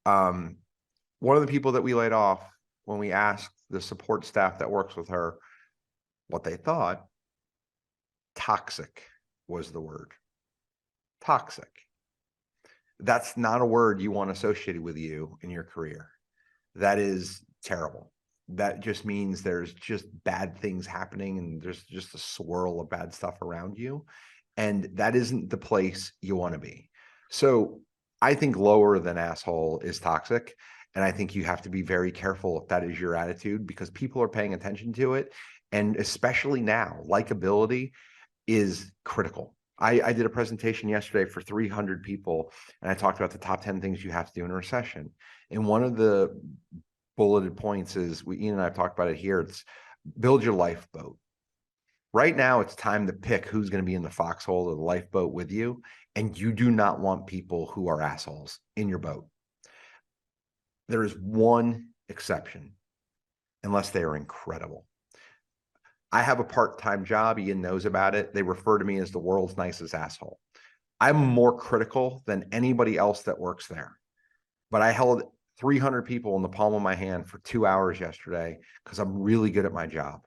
One of the people that we laid off, when we asked the support staff that works with her what they thought, toxic was the word. Toxic. That's not a word you want associated with you in your career. That is terrible. That just means there's just bad things happening and there's just a swirl of bad stuff around you. And that isn't the place you want to be. So I think lower than asshole is toxic. And I think you have to be very careful if that is your attitude, because people are paying attention to it. And especially now, likability is critical. I did a presentation yesterday for 300 people, and I talked about the top 10 things you have to do in a recession. And one of the bulleted points is, Ian and I have talked about it here, it's build your lifeboat. Right now, it's time to pick who's going to be in the foxhole or the lifeboat with you. And you do not want people who are assholes in your boat. There is one exception, unless they are incredible. I have a part-time job. Ian knows about it. They refer to me as the world's nicest asshole. I'm more critical than anybody else that works there. But I held 300 people in the palm of my hand for 2 hours yesterday because I'm really good at my job.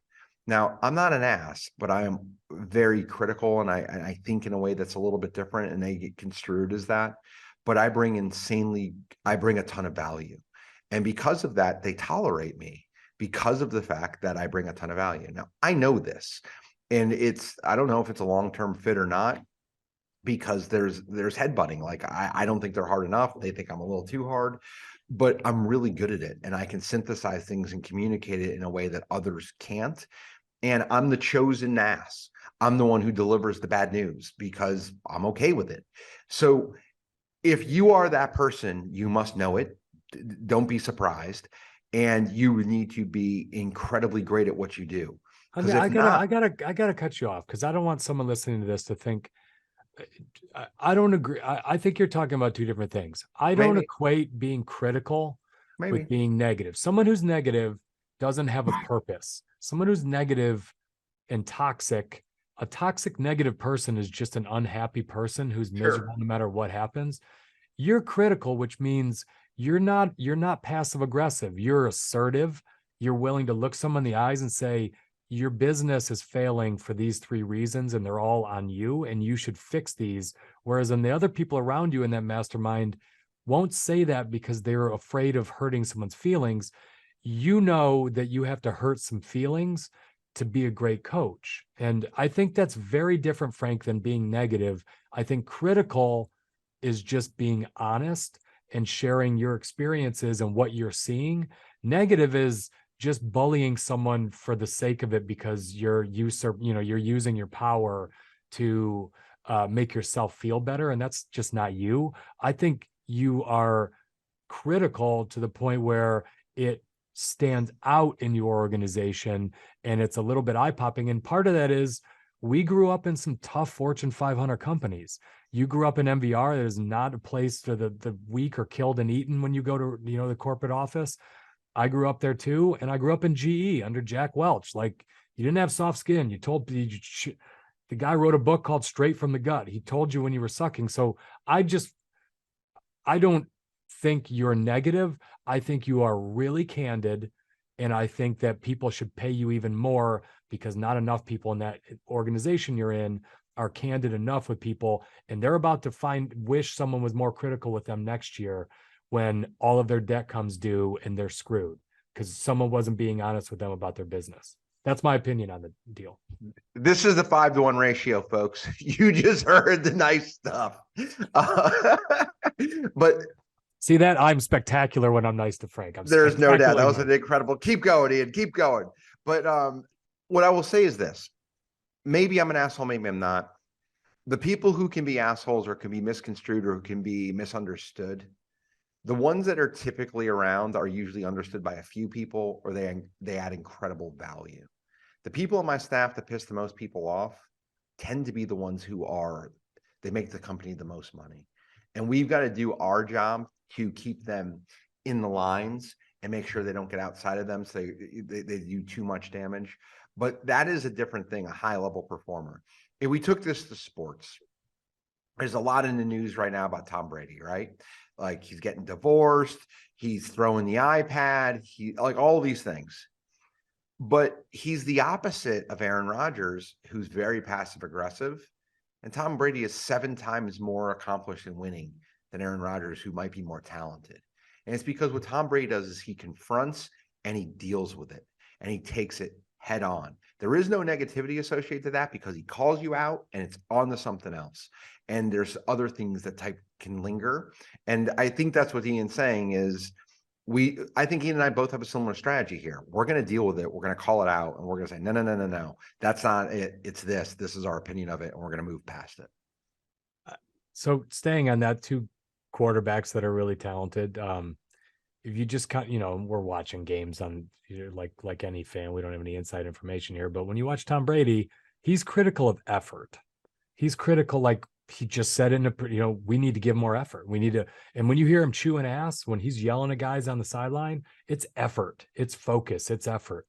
Now, I'm not an ass, but I am very critical, and I think in a way that's a little bit different, and they get construed as that. But I bring a ton of value. And because of that, they tolerate me because of the fact that I bring a ton of value. Now, I know this, and I don't know if it's a long-term fit or not, because there's headbutting. Like, I don't think they're hard enough. They think I'm a little too hard, but I'm really good at it. And I can synthesize things and communicate it in a way that others can't. And I'm the chosen ass. I'm the one who delivers the bad news because I'm okay with it. So if you are that person, you must know it. Don't be surprised. And you need to be incredibly great at what you do. I mean, I gotta cut you off, because I don't want someone listening to this to think I don't agree. I think you're talking about two different things. I don't equate being critical with being negative. Someone who's negative doesn't have a purpose. Someone who's negative and toxic, a toxic negative person is just an unhappy person who's miserable no matter what happens. You're critical, which means you're not passive aggressive. You're assertive. You're willing to look someone in the eyes and say, your business is failing for these 3 reasons, and they're all on you, and you should fix these. Whereas then the other people around you in that mastermind won't say that because they're afraid of hurting someone's feelings. You know that you have to hurt some feelings to be a great coach. And I think that's very different, Frank, than being negative. I think critical is just being honest and sharing your experiences and what you're seeing. Negative is just bullying someone for the sake of it because you're using your power to make yourself feel better. And that's just not you. I think you are critical to the point where it stands out in your organization and it's a little bit eye-popping. And part of that is we grew up in some tough Fortune 500 companies. You grew up in MVR. There's not a place for the weak or killed and eaten when you go to the corporate office. I grew up there too, and I grew up in GE under Jack Welch. Like, you didn't have soft skin. The guy wrote a book called Straight from the Gut. He told you when you were sucking. So I don't think you're negative. I think you are really candid, and I think that people should pay you even more because not enough people in that organization you're in are candid enough with people, and they're about to wish someone was more critical with them next year when all of their debt comes due and they're screwed because someone wasn't being honest with them about their business. That's my opinion on the deal. This is the 5-to-1 ratio, folks. You just heard the nice stuff. But see that? I'm spectacular when I'm nice to Frank. There's no doubt. That was an incredible. Keep going, Ian. Keep going. But what I will say is this. Maybe I'm an asshole, maybe I'm not. The people who can be assholes or can be misconstrued or who can be misunderstood, the ones that are typically around are usually understood by a few people, or they add incredible value. The people on my staff that piss the most people off tend to be the ones they make the company the most money. And we've got to do our job to keep them in the lines and make sure they don't get outside of them so they do too much damage. But that is a different thing, a high-level performer. If we took this to sports, there's a lot in the news right now about Tom Brady, right? Like, he's getting divorced, he's throwing the iPad, like all these things. But he's the opposite of Aaron Rodgers, who's very passive aggressive. And Tom Brady is 7 times more accomplished in winning than Aaron Rodgers, who might be more talented. And it's because what Tom Brady does is he confronts and he deals with it and he takes it head on. There is no negativity associated to that because he calls you out and it's on to something else. And there's other things that can linger. And I think that's what Ian's saying is I think Ian and I both have a similar strategy here. We're going to deal with it. We're going to call it out, and we're going to say, no. That's not it. It's this. This is our opinion of it, and we're going to move past it. So staying on that, two quarterbacks that are really talented. If you just we're watching games on like any fan, we don't have any inside information here, but when you watch Tom Brady, he's critical of effort. He's critical, like he just said we need to give more effort. We need to, and when you hear him chewing ass, when he's yelling at guys on the sideline, it's effort, it's focus, it's effort.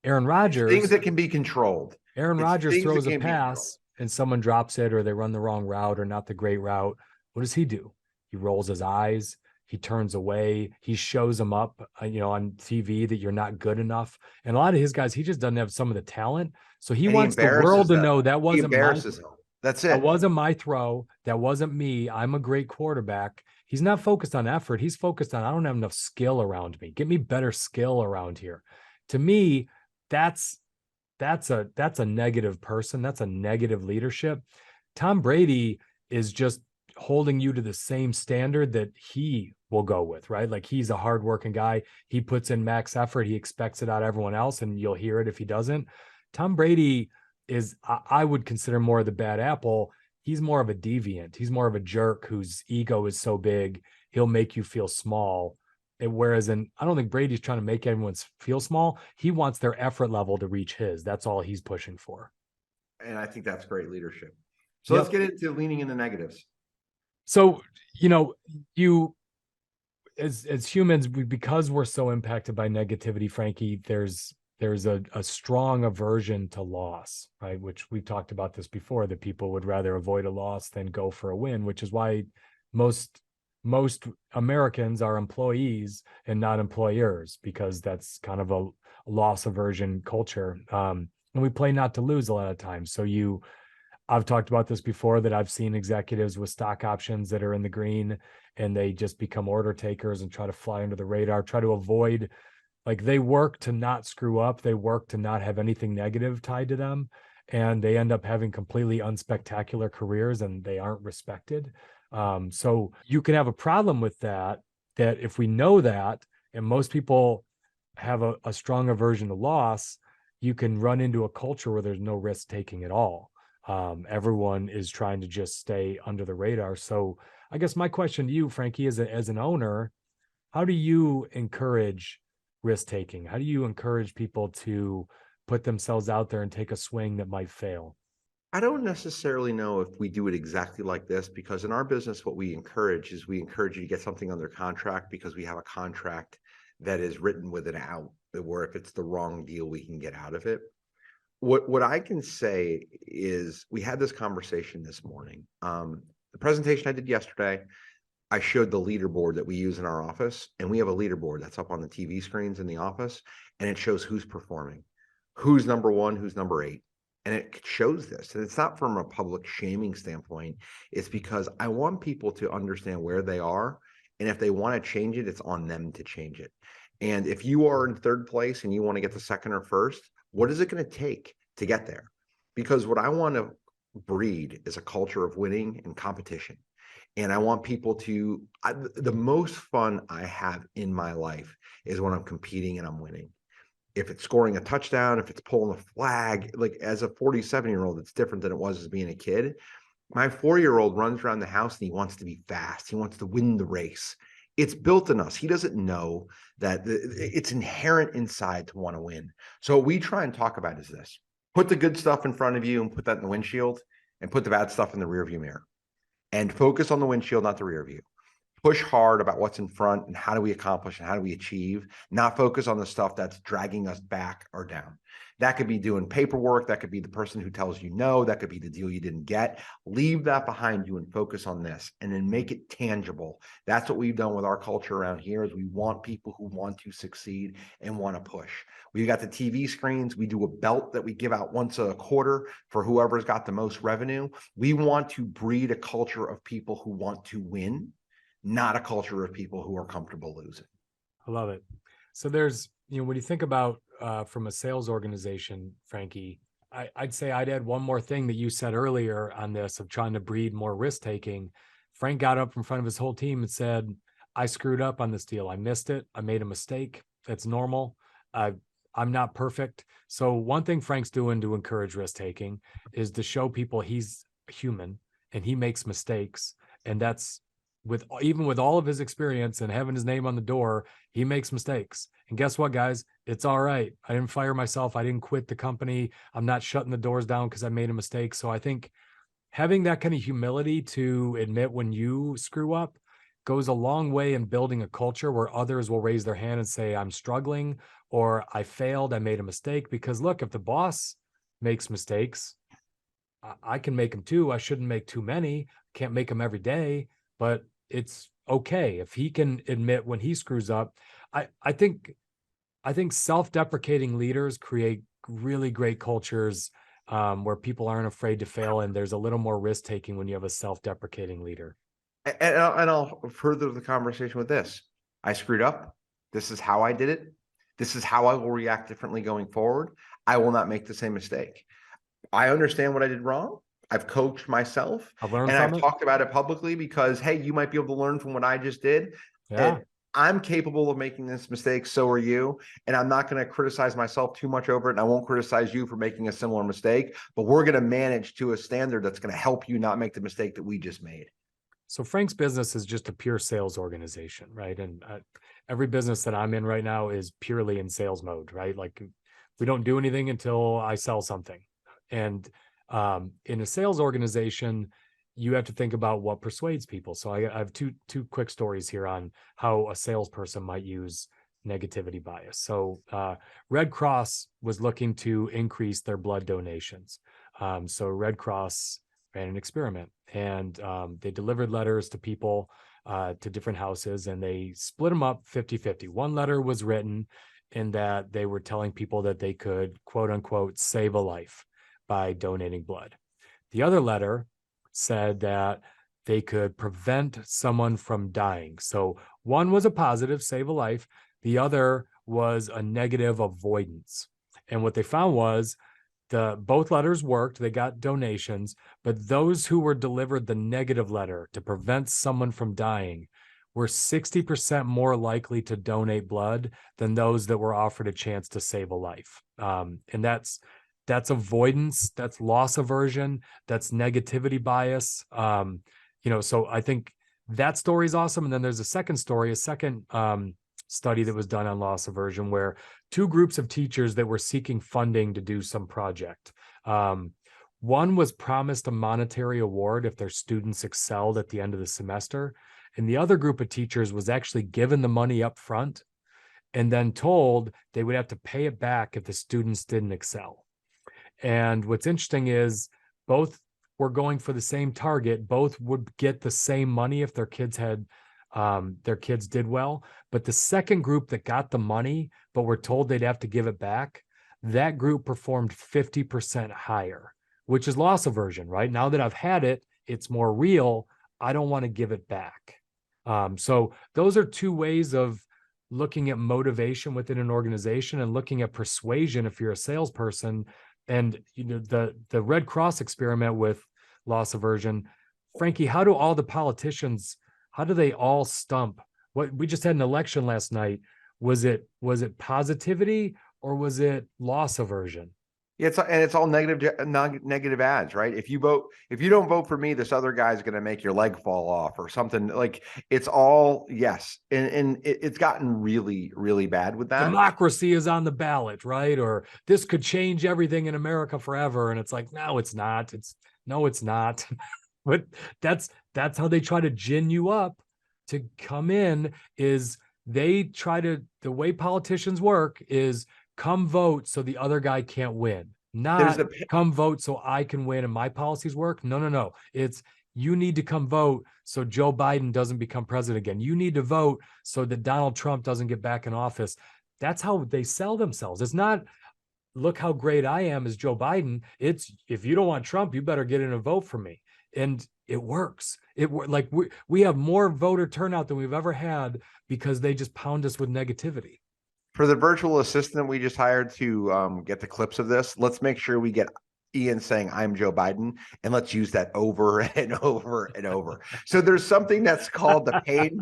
Aaron Rodgers, things that can be controlled. Aaron Rodgers throws a pass and someone drops it, or they run the wrong route or not the great route. What does he do? He rolls his eyes. He turns away. He shows them up, on TV that you're not good enough. And a lot of his guys, he just doesn't have some of the talent. So he wants the world to know that wasn't That's it. That wasn't my throw. That wasn't me. I'm a great quarterback. He's not focused on effort. He's focused on, I don't have enough skill around me. Get me better skill around here. To me, that's a negative person. That's a negative leadership. Tom Brady is just holding you to the same standard that he will go with, right? Like, he's a hardworking guy. He puts in max effort. He expects it out of everyone else, and you'll hear it if he doesn't. Tom Brady is, I would consider, more of the bad apple. He's more of a deviant. He's more of a jerk whose ego is so big, he'll make you feel small. Whereas I don't think Brady's trying to make everyone feel small. He wants their effort level to reach his. That's all he's pushing for. And I think that's great leadership. So let's get into leaning in the negatives. So, you as humans, because we're so impacted by negativity, Frankie, there's a strong aversion to loss, right? Which we've talked about this before, that people would rather avoid a loss than go for a win, which is why most Americans are employees and not employers, because that's kind of a loss aversion culture. And we play not to lose a lot of times. So I've talked about this before, that I've seen executives with stock options that are in the green, and they just become order takers and try to fly under the radar, try to avoid, like, they work to not screw up. They work to not have anything negative tied to them. And they end up having completely unspectacular careers, and they aren't respected. So you can have a problem with that if we know that, and most people have a strong aversion to loss, you can run into a culture where there's no risk taking at all. Everyone is trying to just stay under the radar. So I guess my question to you, Frankie, as an owner, how do you encourage risk taking? How do you encourage people to put themselves out there and take a swing that might fail? I don't necessarily know if we do it exactly like this, because in our business, what we encourage is we encourage you to get something under contract, because we have a contract that is written with an out, where if it's the wrong deal, we can get out of it. What I can say is, we had this conversation this morning. The presentation I did yesterday, I showed the leaderboard that we use in our office, and we have a leaderboard that's up on the TV screens in the office, and it shows who's performing, who's number 1, who's number 8. And it shows this, and it's not from a public shaming standpoint. It's because I want people to understand where they are, and if they want to change it, it's on them to change it. And if you are in 3rd place and you want to get to 2nd or 1st, what is it going to take to get there? Because what I want to breed is a culture of winning and competition. And I want people to, the most fun I have in my life is when I'm competing and I'm winning. If it's scoring a touchdown, if it's pulling a flag, like, as a 47-year-old, it's different than it was as being a kid. My 4-year-old runs around the house and he wants to be fast. He wants to win the race. It's built in us. He doesn't know that it's inherent inside to want to win. So what we try and talk about is this: put the good stuff in front of you and put that in the windshield, and put the bad stuff in the rearview mirror, and focus on the windshield, not the rear view. Push hard about what's in front and how do we accomplish and how do we achieve, not focus on the stuff that's dragging us back or down. That could be doing paperwork. That could be the person who tells you no. That could be the deal you didn't get. Leave that behind you and focus on this, and then make it tangible. That's what we've done with our culture around here, is we want people who want to succeed and want to push. We've got the TV screens. We do a belt that we give out once a quarter for whoever's got the most revenue. We want to breed a culture of people who want to win, not a culture of people who are comfortable losing. I love it. So there's, when you think about from a sales organization, Frankie, I'd say I'd add one more thing that you said earlier on this, of trying to breed more risk taking. Frank got up in front of his whole team and said, I screwed up on this deal. I missed it. I made a mistake. That's normal. I'm not perfect. So one thing Frank's doing to encourage risk taking is to show people he's human and he makes mistakes. And that's even with all of his experience and having his name on the door, he makes mistakes. And guess what, guys? It's all right. I didn't fire myself. I didn't quit the company. I'm not shutting the doors down because I made a mistake. So I think having that kind of humility to admit when you screw up goes a long way in building a culture where others will raise their hand and say, I'm struggling, or I failed, I made a mistake. Because look, if the boss makes mistakes, I can make them too. I shouldn't make too many. Can't make them every day, but it's okay if he can admit when he screws up. I think self-deprecating leaders create really great cultures where people aren't afraid to fail, and there's a little more risk taking when you have a self-deprecating leader. And I'll further the conversation with this. I screwed up. This is how I did it. This is how I will react differently going forward. I will not make the same mistake. I understand what I did wrong. I've coached myself. I've learned and from I've it. talked about it publicly because, hey, you might be able to learn from what I just did. Yeah. And I'm capable of making this mistake. So are you. And I'm not going to criticize myself too much over it. And I won't criticize you for making a similar mistake, but we're going to manage to a standard that's going to help you not make the mistake that we just made. So Frank's business is just a pure sales organization, right? And every business that I'm in right now is purely in sales mode, right? Like we don't do anything until I sell something. And in a sales organization, you have to think about what persuades people. So I have two quick stories here on how a salesperson might use negativity bias. So Red Cross was looking to increase their blood donations. So Red Cross ran an experiment, and they delivered letters to people to different houses, and they split them up 50-50. One letter was written in that they were telling people that they could, quote unquote, save a life by donating blood. The other letter said that they could prevent someone from dying. So one was a positive, save a life. The other was a negative, avoidance. And what they found was both letters worked. They got donations, but those who were delivered the negative letter to prevent someone from dying were 60% more likely to donate blood than those that were offered a chance to save a life. And that's avoidance, that's loss aversion, that's negativity bias. So I think that story is awesome. And then there's a second story, a second study that was done on loss aversion, where two groups of teachers that were seeking funding to do some project. One was promised a monetary award if their students excelled at the end of the semester. And the other group of teachers was actually given the money up front and then told they would have to pay it back if the students didn't excel. And what's interesting is both were going for the same target. Both would get the same money if their kids did well. But the second group that got the money, but were told they'd have to give it back, that group performed 50% higher, which is loss aversion, right? Now that I've had it, it's more real. I don't want to give it back. So those are two ways of looking at motivation within an organization and looking at persuasion if you're a salesperson. And the Red Cross experiment with loss aversion, Frankie, how do all the politicians, how do they all stump? What we just had an election last night. Was it positivity or was it loss aversion? Yeah, it's all negative ads, right? If you don't vote for me, this other guy's going to make your leg fall off or something. Like it's all yes, and it's gotten really, really bad with that. Democracy is on the ballot, right? Or this could change everything in America forever, and it's like, no, it's not. It's not. But that's how they try to gin you up to come in. Is they try to, the way politicians work is, come vote so the other guy can't win. Not come vote so I can win and my policies work. No. It's you need to come vote so Joe Biden doesn't become president again. You need to vote so that Donald Trump doesn't get back in office. That's how they sell themselves. It's not, look how great I am as Joe Biden. It's, if you don't want Trump, you better get in and vote for me. And it works. Like we have more voter turnout than we've ever had because they just pound us with negativity. For the virtual assistant we just hired to get the clips of this, let's make sure we get Ian saying I'm Joe Biden, and let's use that over and over and over. So there's something that's called the pain.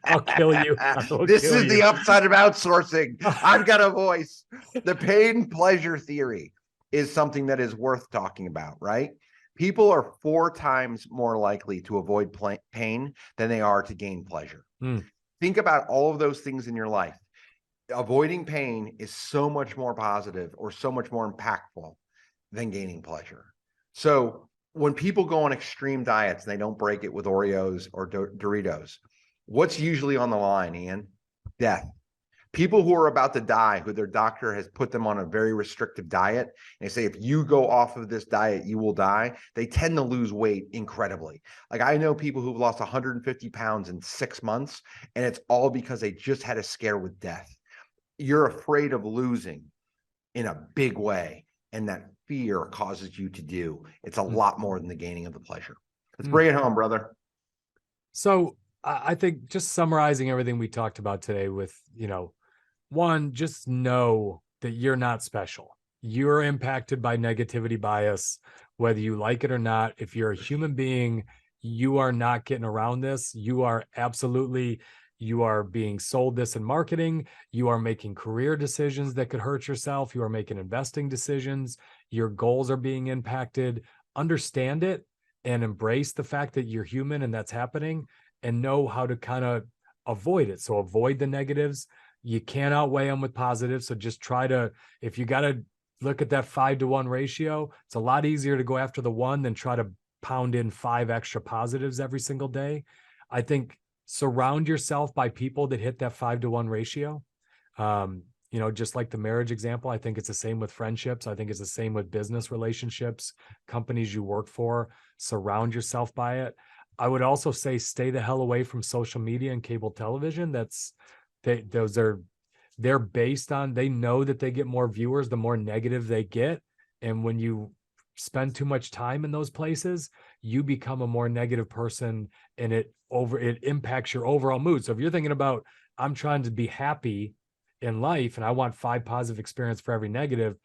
I'll kill you. I will This kill is you. the upside of outsourcing. I've got a voice. The pain pleasure theory is something that is worth talking about, right? People are 4 times more likely to avoid pain than they are to gain pleasure. Think about all of those things in your life. Avoiding pain is so much more positive or so much more impactful than gaining pleasure. So when people go on extreme diets and they don't break it with Oreos or Doritos, what's usually on the line, Ian? Death. People who are about to die, who their doctor has put them on a very restrictive diet, and they say, if you go off of this diet, you will die. They tend to lose weight incredibly. Like I know people who've lost 150 pounds in 6 months, and it's all because they just had a scare with death. You're afraid of losing in a big way, and that fear causes you to do. It's a lot more than the gaining of the pleasure. Let's bring it home, brother. So I think just summarizing everything we talked about today with, one, just know that you're not special. You're impacted by negativity bias, whether you like it or not. If you're a human being, you are not getting around this. You are being sold this in marketing. You are making career decisions that could hurt yourself. You are making investing decisions. Your goals are being impacted. Understand it and embrace the fact that you're human and that's happening, and know how to kind of avoid it. So avoid the negatives. You can't outweigh them with positives. So just try to, if you got to look at that 5-to-1 ratio, it's a lot easier to go after the 1 than try to pound in 5 extra positives every single day. I think surround yourself by people that hit that 5-to-1 ratio. Just like the marriage example, I think it's the same with friendships. I think it's the same with business relationships, companies you work for. Surround yourself by it. I would also say stay the hell away from social media and cable television. They're based on, they know that they get more viewers the more negative they get. And when you spend too much time in those places, you become a more negative person, and it impacts your overall mood. So if you're thinking about, I'm trying to be happy in life and I want 5 positive experience for every negative,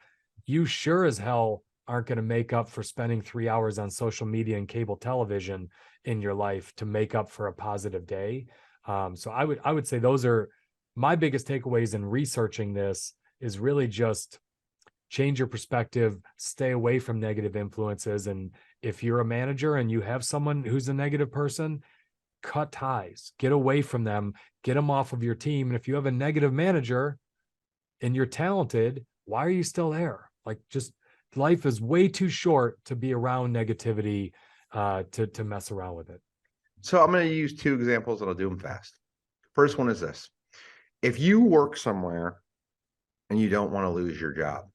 you sure as hell aren't going to make up for spending 3 hours on social media and cable television in your life to make up for a positive day. So I would say those are my biggest takeaways in researching this, is really just change your perspective, stay away from negative influences. And if you're a manager and you have someone who's a negative person, cut ties, get away from them, get them off of your team. And if you have a negative manager and you're talented, why are you still there? Like, just life is way too short to be around negativity, to mess around with it. So I'm going to use 2 examples and I'll do them fast. First one is this. If you work somewhere and you don't want to lose your job,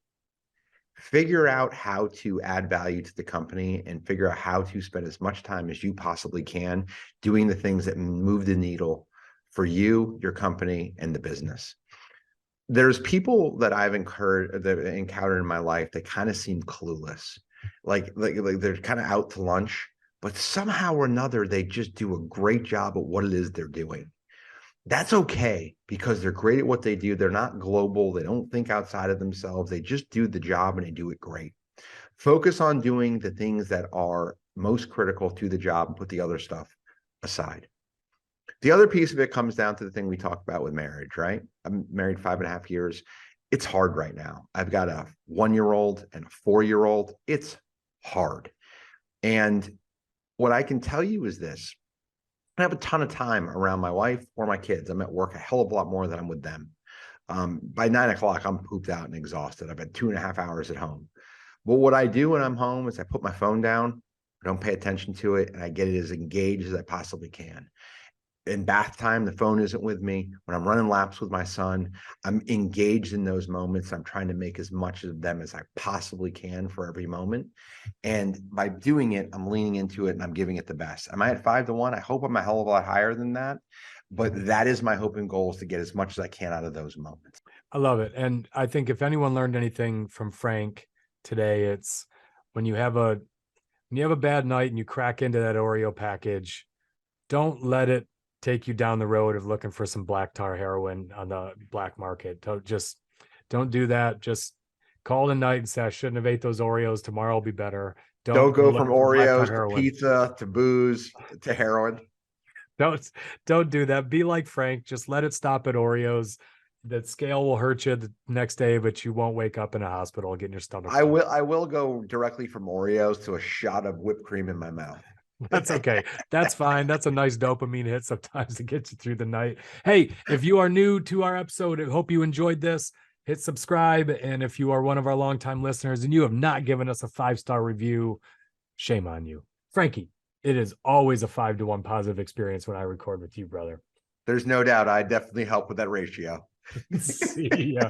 figure out how to add value to the company and figure out how to spend as much time as you possibly can doing the things that move the needle for you, your company, and the business. There's people that I've encountered in my life that kind of seem clueless, like they're kind of out to lunch, but somehow or another they just do a great job at what it is they're doing. That's okay, because they're great at what they do. They're not global. They don't think outside of themselves. They just do the job and they do it great. Focus on doing the things that are most critical to the job and put the other stuff aside. The other piece of it comes down to the thing we talked about with marriage, right? I'm married 5.5 years. It's hard right now. I've got a 1-year-old and a 4-year-old. It's hard. And what I can tell you is this. I have a ton of time around my wife or my kids. I'm at work a hell of a lot more than I'm with them. By 9 o'clock, I'm pooped out and exhausted. I've had 2.5 hours at home. But what I do when I'm home is I put my phone down, I don't pay attention to it, and I get it as engaged as I possibly can. In bath time, the phone isn't with me. When I'm running laps with my son, I'm engaged in those moments. I'm trying to make as much of them as I possibly can for every moment. And by doing it, I'm leaning into it and I'm giving it the best. Am I at 5-to-1? I hope I'm a hell of a lot higher than that. But that is my hope and goal, is to get as much as I can out of those moments. I love it. And I think if anyone learned anything from Frank today, it's when you have a bad night and you crack into that Oreo package, don't let it take you down the road of looking for some black tar heroin on the black market. Don't do that. Just call it a night and say, I shouldn't have ate those Oreos. Tomorrow will be better. Don't go look from for lifetime Oreos to heroin. pizza to booze to heroin. Don't do that. Be like Frank. Just let it stop at Oreos. That scale will hurt you the next day, but you won't wake up in a hospital getting your stomach. I will go directly from Oreos to a shot of whipped cream in my mouth. That's okay. That's fine. That's a nice dopamine hit sometimes to get you through the night. Hey, if you are new to our episode, I hope you enjoyed this. Hit subscribe. And if you are one of our longtime listeners and you have not given us a 5-star review, shame on you. Frankie, it is always a 5-to-1 positive experience when I record with you, brother. There's no doubt I definitely help with that ratio. See ya.